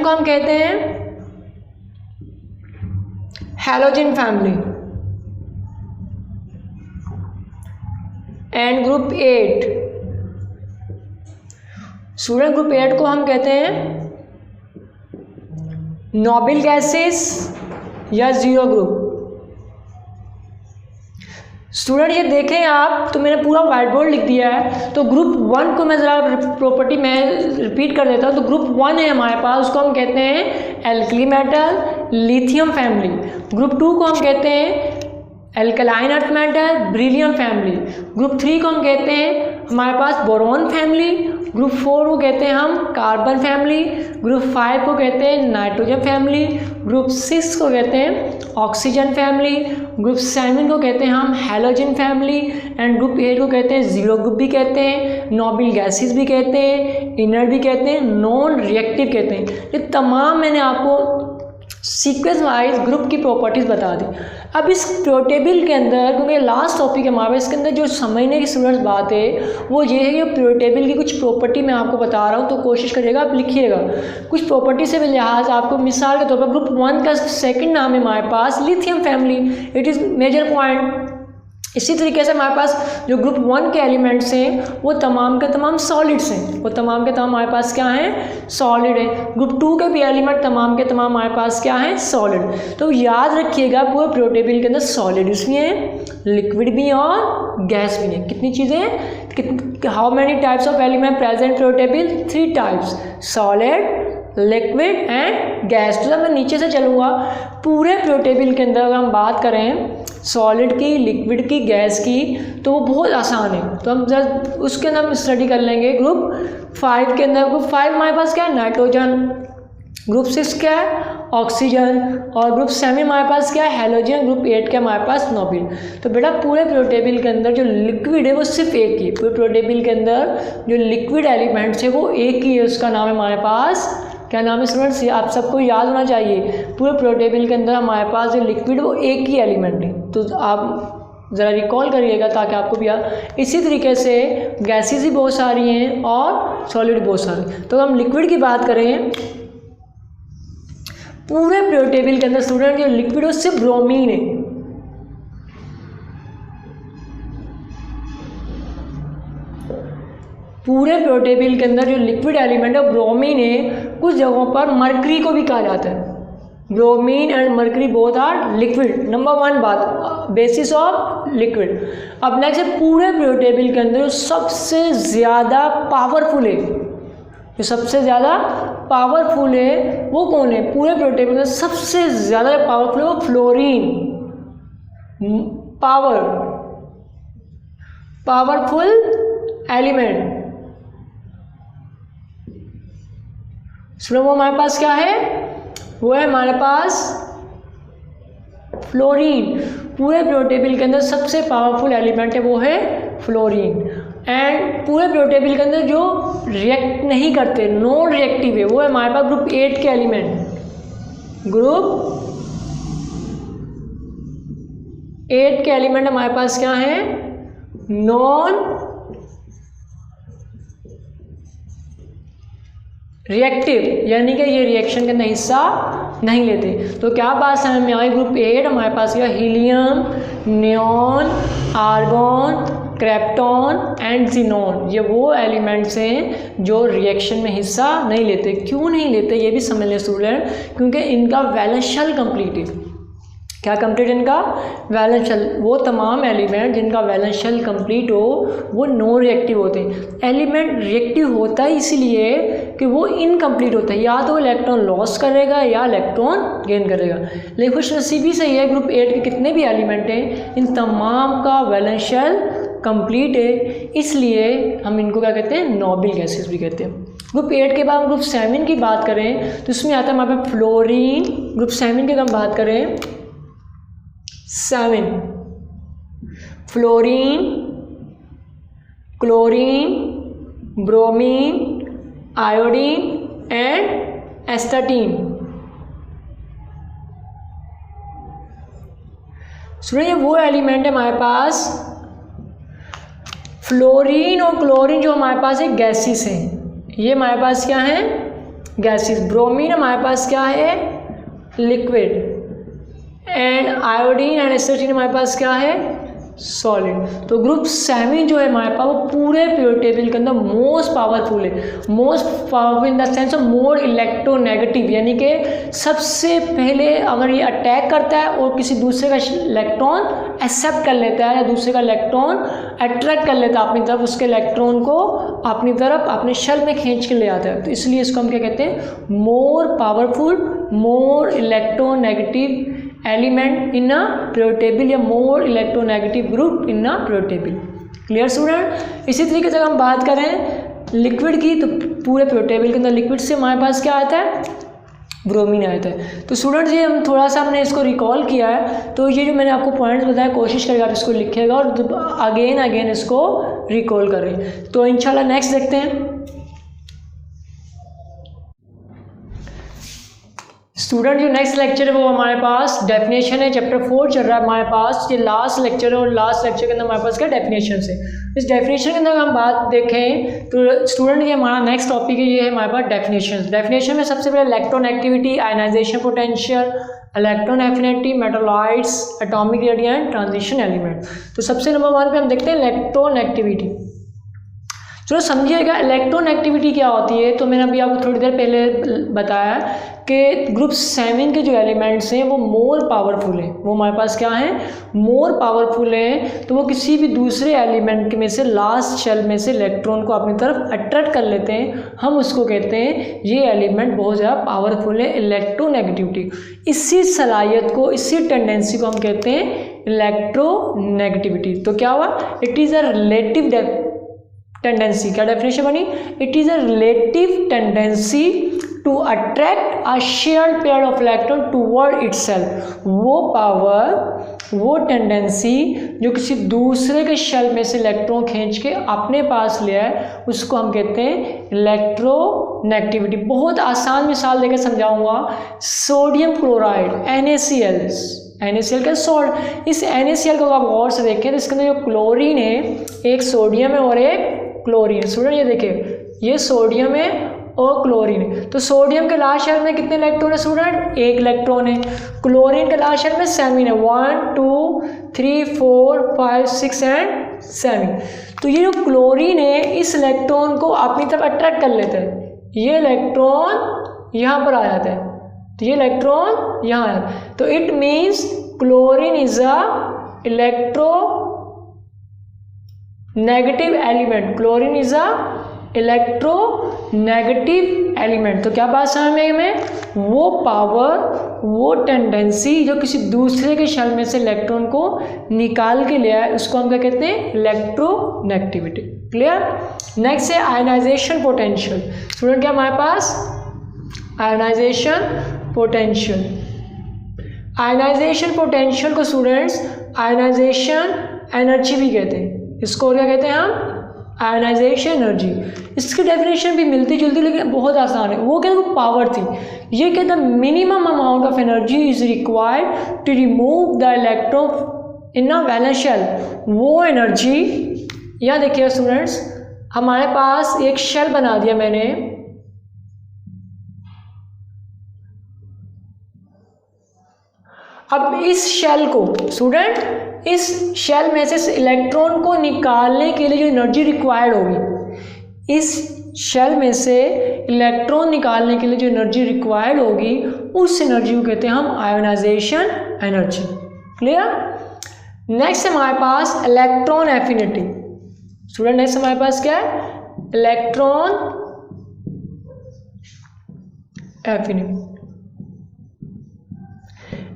Speaker 1: को हम कहते हैं halogen family. And group 8 student, group 8 को हम कहते हैं नोबल गैसेस या जीरो ग्रुप। स्टूडेंट ये देखें आप, तो मैंने पूरा व्हाइट बोर्ड लिख दिया है। तो ग्रुप 1 को मैं ज़रा प्रॉपर्टी में रिपीट कर देता हूँ। तो ग्रुप 1 है हमारे पास, उसको हम कहते हैं alkali metal lithium family. Group 2 को हम कहते हैं alkaline earth metal beryllium family. Group 3 को हम कहते हैं हमारे पास बोरॉन फैमिली। ग्रुप 4 को कहते हैं हम कार्बन फैमिली। ग्रुप 5 को कहते हैं नाइट्रोजन फैमिली। ग्रुप 6 को कहते हैं ऑक्सीजन फैमिली। ग्रुप 7 को कहते हैं हम हैलोजन फैमिली। एंड ग्रुप 8 को कहते हैं जीरो ग्रुप भी कहते हैं, नोबल गैसेस भी कहते हैं, इनर्ट भी कहते हैं, नॉन रिएक्टिव कहते हैं। ये तमाम मैंने आपको सीक्वेंस वाइज ग्रुप की प्रॉपर्टीज़ बता दी। अब इस प्रियोटेबल के अंदर, क्योंकि लास्ट टॉपिक है हमारा, इसके अंदर जो समझने की स्टूडेंट्स बात है वो ये है कि प्रियोटेबल की कुछ प्रॉपर्टी मैं आपको बता रहा हूँ, तो कोशिश करिएगा आप लिखिएगा कुछ प्रॉपर्टी से भी लिहाज आपको। मिसाल के तौर पर ग्रुप 1 का सेकंड नाम है हमारे पास lithium family, it is major point. इसी तरीके से हमारे पास जो ग्रुप 1 के एलिमेंट्स हैं वो तमाम के तमाम सॉलिड्स हैं, वो तमाम के तमाम हमारे पास क्या हैं, सॉलिड है। ग्रुप 2 के भी एलिमेंट तमाम के तमाम हमारे पास क्या हैं, सॉलिड। तो याद रखिएगा पूरे प्रियोटेबल के अंदर सॉलिड्स भी हैं, लिक्विड भी हैं और गैस भी हैं। कितनी चीज़ें, how many types of element present periodic table, 3 types, solid, liquid and gas. तो जब मैं नीचे से चलूँगा पूरे प्रियोटेबल के अंदर अगर हम बात करें सॉलिड की, लिक्विड की, गैस की, तो वो बहुत आसान है। तो हम जब उसके अंदर हम स्टडी कर लेंगे ग्रुप 5 के अंदर। ग्रुप 5 हमारे पास क्या है, नाइट्रोजन। ग्रुप 6 क्या है, ऑक्सीजन। और ग्रुप 7 हमारे पास क्या है, हेलोजन। ग्रुप 8 क्या हमारे पास, नोबिल। तो बेटा पूरे प्रियोटेबल के अंदर जो लिक्विड है वो सिर्फ एक ही है। पूरे प्रियोटेबल के अंदर जो लिक्विड एलिमेंट्स है वो एक ही है, उसका नाम है हमारे पास, क्या नाम है स्टूडेंट्स, आप सबको याद होना चाहिए। पूरे प्रियोटेबल के अंदर हमारे पास जो लिक्विड वो एक ही एलिमेंट है, तो आप ज़रा रिकॉल करिएगा ताकि आपको भी याद। इसी तरीके से गैसेस भी बहुत सारी हैं और सॉलिड बहुत सारे। तो हम लिक्विड की बात करें पूरे प्रियोटेबल के अंदर स्टूडेंट जो लिक्विड है सिर्फ ब्रोमीन है। पूरे प्रियोटेबल के अंदर जो लिक्विड एलिमेंट है ब्रोमीन है। कुछ जगहों पर मरकरी को भी कहा जाता है। Bromine and mercury both are liquid. Number 1 बात, बेसिस ऑफ लिक्विड। अब नेक्स्ट है पूरे प्रियोटेबल के अंदर जो सबसे ज़्यादा पावरफुल है, जो सबसे ज़्यादा पावरफुल है वो कौन है, पूरे प्रियोटेबल में सबसे ज़्यादा पावरफुल है वो फ्लोरीन। पावरफुल एलिमेंट वो हमारे पास क्या है, वो है हमारे पास फ्लोरीन। पूरे प्रियोटेबल के अंदर सबसे पावरफुल एलिमेंट है वो है फ्लोरीन। एंड पूरे प्रियोटेबल के अंदर जो रिएक्ट नहीं करते, नॉन रिएक्टिव है, वो है हमारे पास ग्रुप 8 के एलिमेंट। ग्रुप 8 के एलिमेंट हमारे पास क्या है, नॉन रिएक्टिव, यानी कि ये रिएक्शन के अंदर हिस्सा नहीं लेते। तो क्या बात समझ में आई, ग्रुप 8 हमारे पास क्या, helium, neon, argon, krypton and xenon. ये वो एलिमेंट्स हैं जो रिएक्शन में हिस्सा नहीं लेते। क्यों नहीं लेते ये भी समझ लें स्टूडेंट, क्योंकि इनका वैलेंस शेल कंप्लीट है। क्या कंप्लीट, इनका वैलेंस शेल। वो तमाम एलिमेंट जिनका वैलेंस शेल कंप्लीट हो वो नॉन रिएक्टिव होते हैं। एलिमेंट रिएक्टिव होता है इसीलिए कि वो इनकम्प्लीट होता है, या तो इलेक्ट्रॉन लॉस करेगा या इलेक्ट्रॉन गेन करेगा। लेकिन खुशनसीबी से ये ग्रुप 8 के कितने भी एलिमेंट हैं इन तमाम का वैलेंस शेल कंप्लीट है, इसलिए हम इनको क्या कहते हैं, नोबल गैसेस भी कहते हैं। ग्रुप 8 के बाद हम ग्रुप 7 की बात करें तो इसमें आता है हमारे पास फ्लोरीन। ग्रुप 7 की हम बात करें 7, fluorine, chlorine, bromine, iodine and astatine. सुनिए ये वो एलिमेंट है हमारे पास, फ्लोरीन और क्लोरीन जो हमारे पास है गैसेस हैं, ये हमारे पास क्या है, गैसेस। ब्रोमीन हमारे पास क्या है, liquid. And iodine and astatine हमारे पास क्या है, सॉलिड। तो ग्रुप 7 जो है हमारे पास वो पूरे प्रियोटेबल के अंदर मोस्ट पावरफुल है। Most powerful in the sense of more electronegative, यानी कि सबसे पहले अगर ये अटैक करता है और किसी दूसरे का इलेक्ट्रॉन एक्सेप्ट कर लेता है या दूसरे का इलेक्ट्रॉन अट्रैक्ट कर लेता है अपनी तरफ, उसके इलेक्ट्रॉन को अपनी तरफ अपने शेल में खींच के ले आता है। तो इसलिए इसको हम क्या कहते हैं, more powerful, more electronegative element in a periodic table या more electronegative group in a periodic table. Clear student. इसी तरीके से हम बात करें लिक्विड की तो पूरे प्रियोटेबल के अंदर लिक्विड से हमारे पास क्या आता है, ब्रोमीन आता है। तो स्टूडेंट्स ये हम थोड़ा सा हमने इसको रिकॉल किया है, तो ये जो मैंने आपको पॉइंट्स बताया कोशिश करेगा आप इसको लिखेगा और अगेन इसको रिकॉल करें। तो इंशाल्लाह नेक्स्ट देखते हैं। स्टूडेंट जो नेक्स्ट लेक्चर है वो हमारे पास डेफिनेशन है, चैप्टर 4 चल रहा है हमारे पास, ये लास्ट लेक्चर है और लास्ट लेक्चर के अंदर हमारे पास क्या डेफिनेशन है। इस डेफिनेशन के अंदर हम बात देखें तो स्टूडेंट ये हमारा नेक्स्ट टॉपिक है, ये है हमारे पास डेफिनेशन। डेफिनेशन में सबसे पहले electron activity, ionisation potential, electron affinity, metalloids, atomic radius, transition element. तो सबसे नंबर 1 पे हम देखते हैं इलेक्ट्रॉन एक्टिविटी। चलो समझिएगा इलेक्ट्रॉन एक्टिविटी क्या होती है। तो मैंने अभी आपको थोड़ी देर पहले बताया कि ग्रुप 7 के जो एलिमेंट्स हैं वो मोर पावरफुल हैं, वो हमारे पास क्या है, मोर पावरफुल हैं। तो वो किसी भी दूसरे एलिमेंट में से लास्ट शेल में से इलेक्ट्रॉन को अपनी तरफ अट्रैक्ट कर लेते हैं, हम उसको कहते हैं ये एलिमेंट बहुत ज़्यादा पावरफुल है, इलेक्ट्रोनेगेटिविटी। इसी सलाहियत को, इसी टेंडेंसी को हम कहते हैं इलेक्ट्रोनेगेटिविटी। तो क्या हुआ, it is a relative tendency. क्या डेफिनेशन बनी, it is a relative tendency to attract a shared pair of electron toward itself. वो पावर, वो टेंडेंसी जो किसी दूसरे के शेल में से इलेक्ट्रॉन खींच के अपने पास ले आए, उसको हम कहते हैं इलेक्ट्रोनेगेटिविटी। बहुत आसान मिसाल देकर समझाऊंगा। सोडियम क्लोराइड NaCl, NaCl का सॉल्ट, इस NaCl को आप गौर से देखें तो इसके अंदर जो क्लोरीन है, एक सोडियम है और एक क्लोरीन। स्टूडेंट ये देखिए, ये सोडियम है और क्लोरीन है। तो सोडियम के लास्ट शेल में कितने इलेक्ट्रॉन है स्टूडेंट, एक इलेक्ट्रॉन है। क्लोरीन के लास्ट शेल में 7 है, 1 2 3 4 5 6 एंड 7। तो ये जो क्लोरीन है इस इलेक्ट्रॉन को अपनी तरफ अट्रैक्ट कर लेते हैं, ये इलेक्ट्रॉन यहाँ पर आ जाता है, तो ये इलेक्ट्रॉन यहाँ है। तो it means chlorine is a electro negative element, chlorine is a electro negative element. तो क्या बात समझ में हमें, वो पावर, वो टेंडेंसी जो किसी दूसरे के शेल में से इलेक्ट्रॉन को निकाल के ले आए, उसको हम क्या कहते हैं, इलेक्ट्रोनेगेटिविटी। क्लियर। नेक्स्ट है आयनाइजेशन पोटेंशियल। स्टूडेंट क्या हमारे पास, आयनाइजेशन पोटेंशियल। आयनाइजेशन पोटेंशियल को स्टूडेंट्स आयनाइजेशन एनर्जी भी कहते हैं। इसको क्या कहते हैं हम, आयनाइजेशन एनर्जी। इसकी डेफिनेशन भी मिलती जुलती लेकिन बहुत आसान है। वो कहते हैं पावर थी, ये कहते हैं minimum amount of energy is required to remove the electron in a valence shell. वो एनर्जी, यहाँ देखिए स्टूडेंट्स, हमारे पास एक शेल बना दिया मैंने, अब इस शेल को स्टूडेंट, इस शेल में से इलेक्ट्रॉन को निकालने के लिए जो एनर्जी रिक्वायर्ड होगी, इस शेल में से इलेक्ट्रॉन निकालने के लिए जो एनर्जी रिक्वायर्ड होगी, उस एनर्जी को कहते हैं हम आयोनाइजेशन एनर्जी। क्लियर। नेक्स्ट हमारे पास इलेक्ट्रॉन एफिनिटी। स्टूडेंट नेक्स्ट हमारे पास क्या है, इलेक्ट्रॉन एफिनिटी।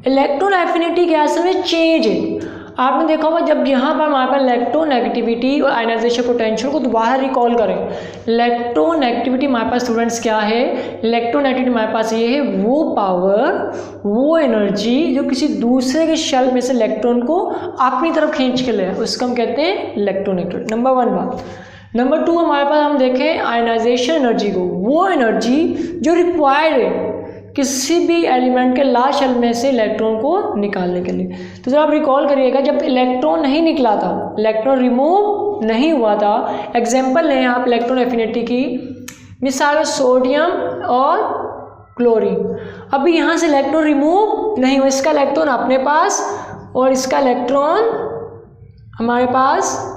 Speaker 1: इलेक्ट्रॉन एफिनिटी क्या असल में चेंज है। आपने देखा होगा जब यहाँ पर हमारे पास इलेक्ट्रोनेगेटिविटी और आयनाइजेशन पोटेंशियल को दोबारा रिकॉल करें, इलेक्ट्रोनेगेटिविटी हमारे पास स्टूडेंट्स क्या है, इलेक्ट्रोनेगेटिविटी हमारे पास ये है वो पावर, वो एनर्जी जो किसी दूसरे के शेल में से इलेक्ट्रॉन को अपनी तरफ खींच के ले, उसको हम कहते हैं इलेक्ट्रोनेगेटिविटी। नंबर 1 बात। नंबर 2 हमारे पास हम देखें आयनाइजेशन एनर्जी को, वो एनर्जी जो रिक्वायर्ड है किसी भी एलिमेंट के लास्ट शेल में से इलेक्ट्रॉन को निकालने के लिए। तो जब आप रिकॉल करिएगा, जब इलेक्ट्रॉन नहीं निकला था, इलेक्ट्रॉन रिमूव नहीं हुआ था, एग्जांपल लें आप इलेक्ट्रॉन एफिनिटी की, मिसाल सोडियम और क्लोरीन। अभी यहाँ से इलेक्ट्रॉन रिमूव नहीं हुआ, इसका इलेक्ट्रॉन अपने पास और इसका इलेक्ट्रॉन हमारे पास,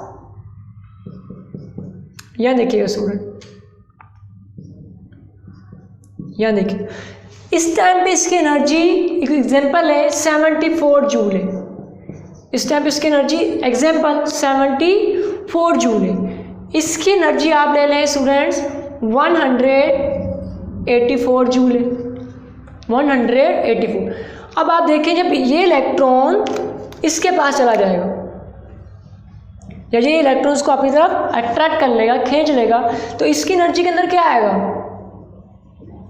Speaker 1: यहाँ देखिएगा स्टूडेंट, यहाँ देखिए इस टाइम पे इसकी एनर्जी, एक एग्जांपल है 74 जूल है, इस टाइम पे इसकी एनर्जी एग्जांपल 74 जूल है। इसकी एनर्जी आप ले लें स्टूडेंट्स 184 जूल है, 184। अब आप देखें जब ये इलेक्ट्रॉन इसके पास चला जाएगा, या ये इलेक्ट्रॉन्स को अपनी तरफ अट्रैक्ट कर लेगा, खींच लेगा, तो इसकी एनर्जी के अंदर क्या आएगा,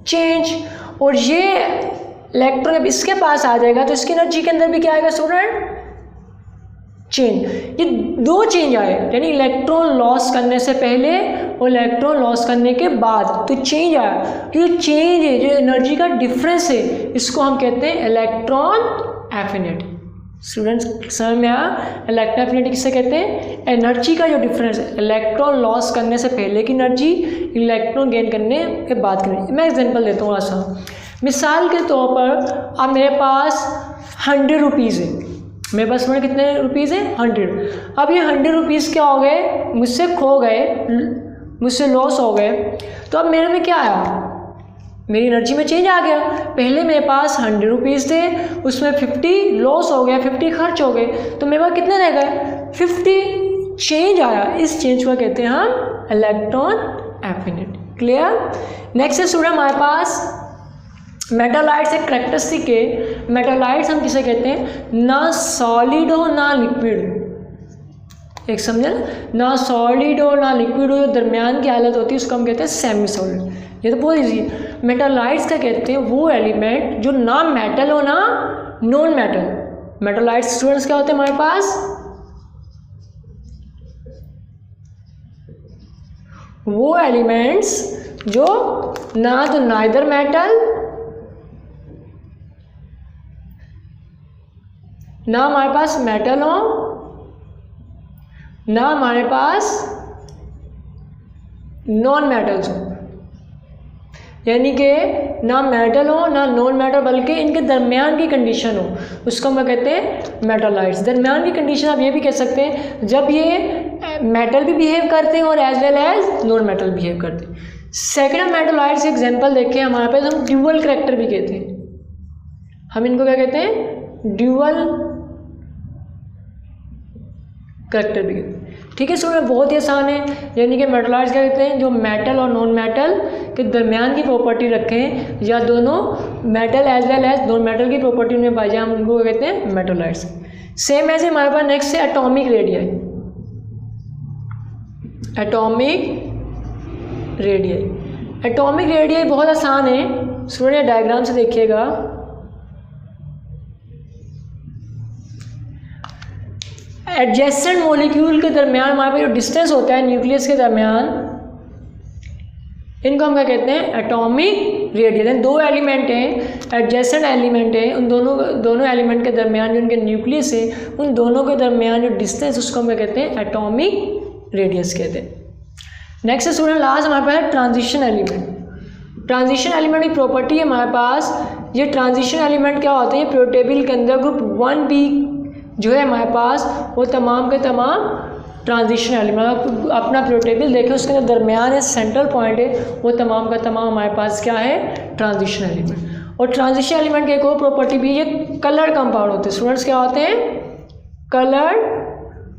Speaker 1: चेंज। और ये इलेक्ट्रॉन जब इसके पास आ जाएगा तो इसकी एनर्जी के अंदर भी क्या आएगा स्टूडेंट, चेंज। ये 2 चेंज आए, यानी इलेक्ट्रॉन लॉस करने से पहले और इलेक्ट्रॉन लॉस करने के बाद तो चेंज आया, जो चेंज है, जो एनर्जी का डिफरेंस है, इसको हम कहते हैं इलेक्ट्रॉन एफिनिटी। स्टूडेंट्स समझ में आया? इलेक्ट्रॉन एफिनिटी किसे कहते हैं? एनर्जी का जो डिफरेंस है, इलेक्ट्रॉन लॉस करने से पहले की एनर्जी, इलेक्ट्रॉन गेन करने के बाद की एनर्जी। मैं एग्जांपल देता हूँ ऐसा, मिसाल के तौर पर अब मेरे पास 100 रुपीज़ है, मेरे पास में कितने रुपीज़ है? 100। अब ये 100 रुपीज़ क्या हो गए? मुझसे खो गए, मुझसे लॉस हो गए। तो अब मेरे में क्या आया? मेरी एनर्जी में चेंज आ गया। पहले मेरे पास 100 रुपीज़ थे, उसमें 50 लॉस हो गया, 50 खर्च हो गए, तो मेरे पास कितने रह गए? 50 चेंज आया। इस चेंज को कहते हैं हम इलेक्ट्रॉन एफिनिटी। क्लियर? नेक्स्ट है स्टूडेंट हमारे पास मेटालाइट्स एक करेक्टरिस्टिक है। मेटालाइट्स हम किसे कहते हैं? ना सॉलिड हो ना लिक्विड हो। एक समझे ना, सॉलिड हो ना लिक्विड हो, जो दरमियान की हालत होती है उसको हम कहते हैं सेमी सॉलिड। ये तो बहुत ईजी। मेटालाइट्स का कहते हैं वो एलिमेंट जो ना मेटल हो ना नॉन मेटल। मेटालाइट्स स्टूडेंट्स क्या होते हैं हमारे पास? वो एलिमेंट्स जो ना तो नाइदर मेटल ना हमारे पास मेटल हो, ना हमारे पास नॉन मेटल्स हो, यानी कि ना मेटल हो ना नॉन मेटल, बल्कि इनके दरमियान की कंडीशन हो, उसको हम कहते हैं मेटालाइट्स। दरमियान की कंडीशन आप ये भी कह सकते हैं जब ये मेटल भी बिहेव करते हैं और as well as non metal behave करते हैं। सेकेंड मेटालाइट्स एग्जांपल देखें हमारे पास, हम ड्यूअल करैक्टर भी कहते हैं। हम इनको क्या कहते हैं? ड्यूअल करैक्टर भी कहते हैं। ठीक है स्टूडेंट, बहुत ही आसान है। यानी कि मेटालाइट्स क्या कहते हैं? जो मेटल और नॉन मेटल के दरमियान की प्रॉपर्टी रखें, या दोनों metal as well as non metal की प्रॉपर्टी में पाई जाए, हम उनको कहते हैं मेटालाइट्स। सेम ऐसे हमारे पास नेक्स्ट है atomic radii. Atomic radii, atomic radii बहुत आसान है स्टूडेंट, डायग्राम से देखिएगा। एडजेसेंट मॉलिक्यूल के दरमियान हमारे पास जो डिस्टेंस होता है न्यूक्लियस के दरमियान, इनको हम क्या कहते हैं? Atomic radius. दो एलिमेंट हैं, एडजेसेंट एलिमेंट है, उन दोनों एलिमेंट के दरमियान जो उनके न्यूक्लियस है, उन दोनों के दरमियान जो डिस्टेंस, उसको हम क्या कहते हैं? एटॉमिक रेडियस कहते हैं। नेक्स्ट स्टूडेंट लास्ट हमारे पास है ट्रांजिशन एलिमेंट। ट्रांजिशन एलिमेंट की प्रॉपर्टी है हमारे पास, ये ट्रांजिशन एलिमेंट क्या होते हैं? पीरियोडिक टेबल के अंदर ग्रुप 1b जो है हमारे पास, वो तमाम के तमाम ट्रांजिशन एलिमेंट, अपना पीरियोडिक टेबल देखें उसके अंदर दरमियान है, सेंट्रल पॉइंट है, वो तमाम का तमाम हमारे पास क्या है? Transition element. और ट्रांजिशन एलिमेंट की एक और प्रॉपर्टी भी, ये कलर कंपाउंड होते हैं। स्टूडेंट्स क्या होते हैं? कलर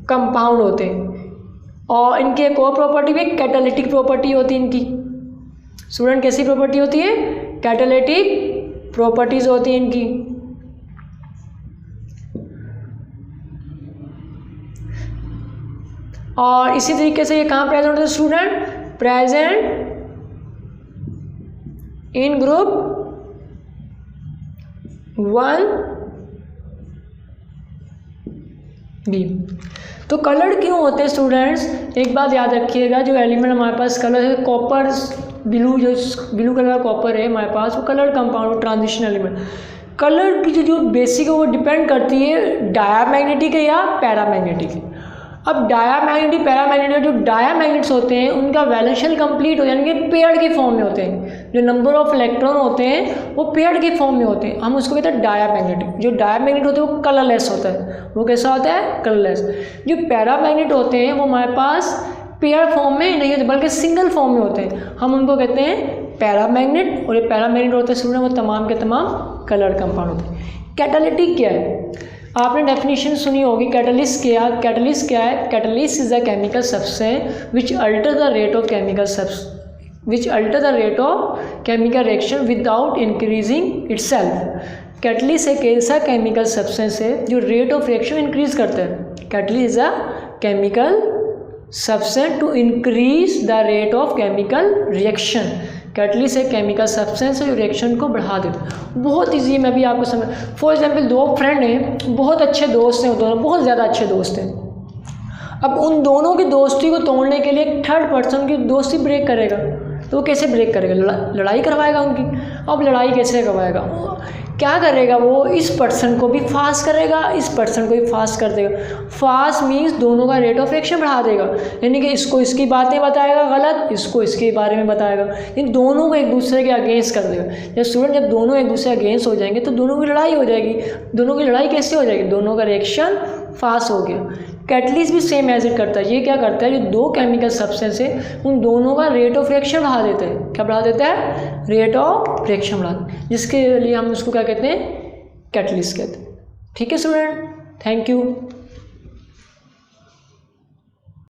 Speaker 1: कंपाउंड होते हैं। और इनकी एक और प्रॉपर्टी भी कैटालिटिक प्रॉपर्टी होती है इनकी। स्टूडेंट कैसी प्रॉपर्टी होती है? कैटालिटिक प्रॉपर्टीज होती हैं इनकी। और इसी तरीके से ये कहाँ प्रेजेंट होते हैं student? Present in group 1b। तो कलर्ड क्यों होते हैं स्टूडेंट्स? एक बात याद रखिएगा, जो एलिमेंट हमारे पास कलर है, कॉपर ब्लू, जो ब्लू कलर का कॉपर है हमारे पास, वो colour compound transition element. Colour की जो बेसिक है वो डिपेंड करती है डायामैग्नेटिक है या पैरामैग्नेटिक। अब डायामैग्नेटिक पैरामैग्नेटिक, जो डायामैग्नेट्स होते हैं उनका वैलेंशियल कंप्लीट हो, यानी कि पेयर्ड के फॉर्म में होते हैं। जो नंबर ऑफ इलेक्ट्रॉन होते हैं वो पेयर्ड के फॉर्म में होते हैं, हम उसको कहते हैं डायामैग्नेटिक। जो डायामैग्नेट होते हैं वो कलरलेस होता है। वो कैसा होता है? कलरलेस। जो पैरामैग्नेट होते हैं वो हमारे पास पेयर फॉर्म में नहीं होते, बल्कि सिंगल फॉर्म में होते हैं, हम उनको कहते हैं पैरामैग्नेट। और ये पैरामैग्नेट होते हैं स्टूडेंट, वो तमाम के तमाम कलर कंपाउंड होते हैं। कैटालिटिक क्या है? आपने डेफिनेशन सुनी होगी। कैटलिस्ट क्या है? Catalyst is a chemical substance which alter the rate of chemical reaction without increasing itself. Catalyst एक ऐसा केमिकल सब्सटेंस है जो रेट ऑफ रिएक्शन इंक्रीज करता है। Catalyst is a chemical substance to increase the rate of chemical reaction. Catalyst एक chemical substance है जो reaction को बढ़ा देता है। बहुत ईजी है, मैं भी आपको समझ। फॉर एग्जांपल दो फ्रेंड हैं, बहुत अच्छे दोस्त हैं, दोनों बहुत ज़्यादा अच्छे दोस्त हैं। अब उन दोनों की दोस्ती को तोड़ने के लिए एक थर्ड पर्सन की दोस्ती ब्रेक करेगा, तो वो कैसे ब्रेक करेगा? लड़ाई करवाएगा उनकी। अब लड़ाई कैसे करवाएगा? क्या करेगा? वो इस पर्सन को भी फास्ट करेगा, इस पर्सन को भी फास्ट कर देगा। फास्ट मीन्स दोनों का रेट ऑफ रिएक्शन बढ़ा देगा, यानी कि इसको इसकी बातें बताएगा गलत, इसको इसके बारे में बताएगा, इन दोनों को एक दूसरे के अगेंस्ट कर देगा। जब स्टूडेंट जब दोनों एक दूसरे के अगेंस्ट हो जाएंगे तो दोनों की लड़ाई हो जाएगी। दोनों की लड़ाई कैसे हो जाएगी? दोनों का रिएक्शन फास्ट हो गया। कैटलिस्ट भी सेम एज इट करता है। ये क्या करता है? जो दो केमिकल सब्सटेंस है उन दोनों का रेट ऑफ रिएक्शन बढ़ा देता है। क्या बढ़ा देता है? रेट ऑफ रिएक्शन बढ़ा, जिसके लिए हम उसको क्या कहते हैं? कैटलिस्ट कहते हैं। ठीक है स्टूडेंट, थैंक यू।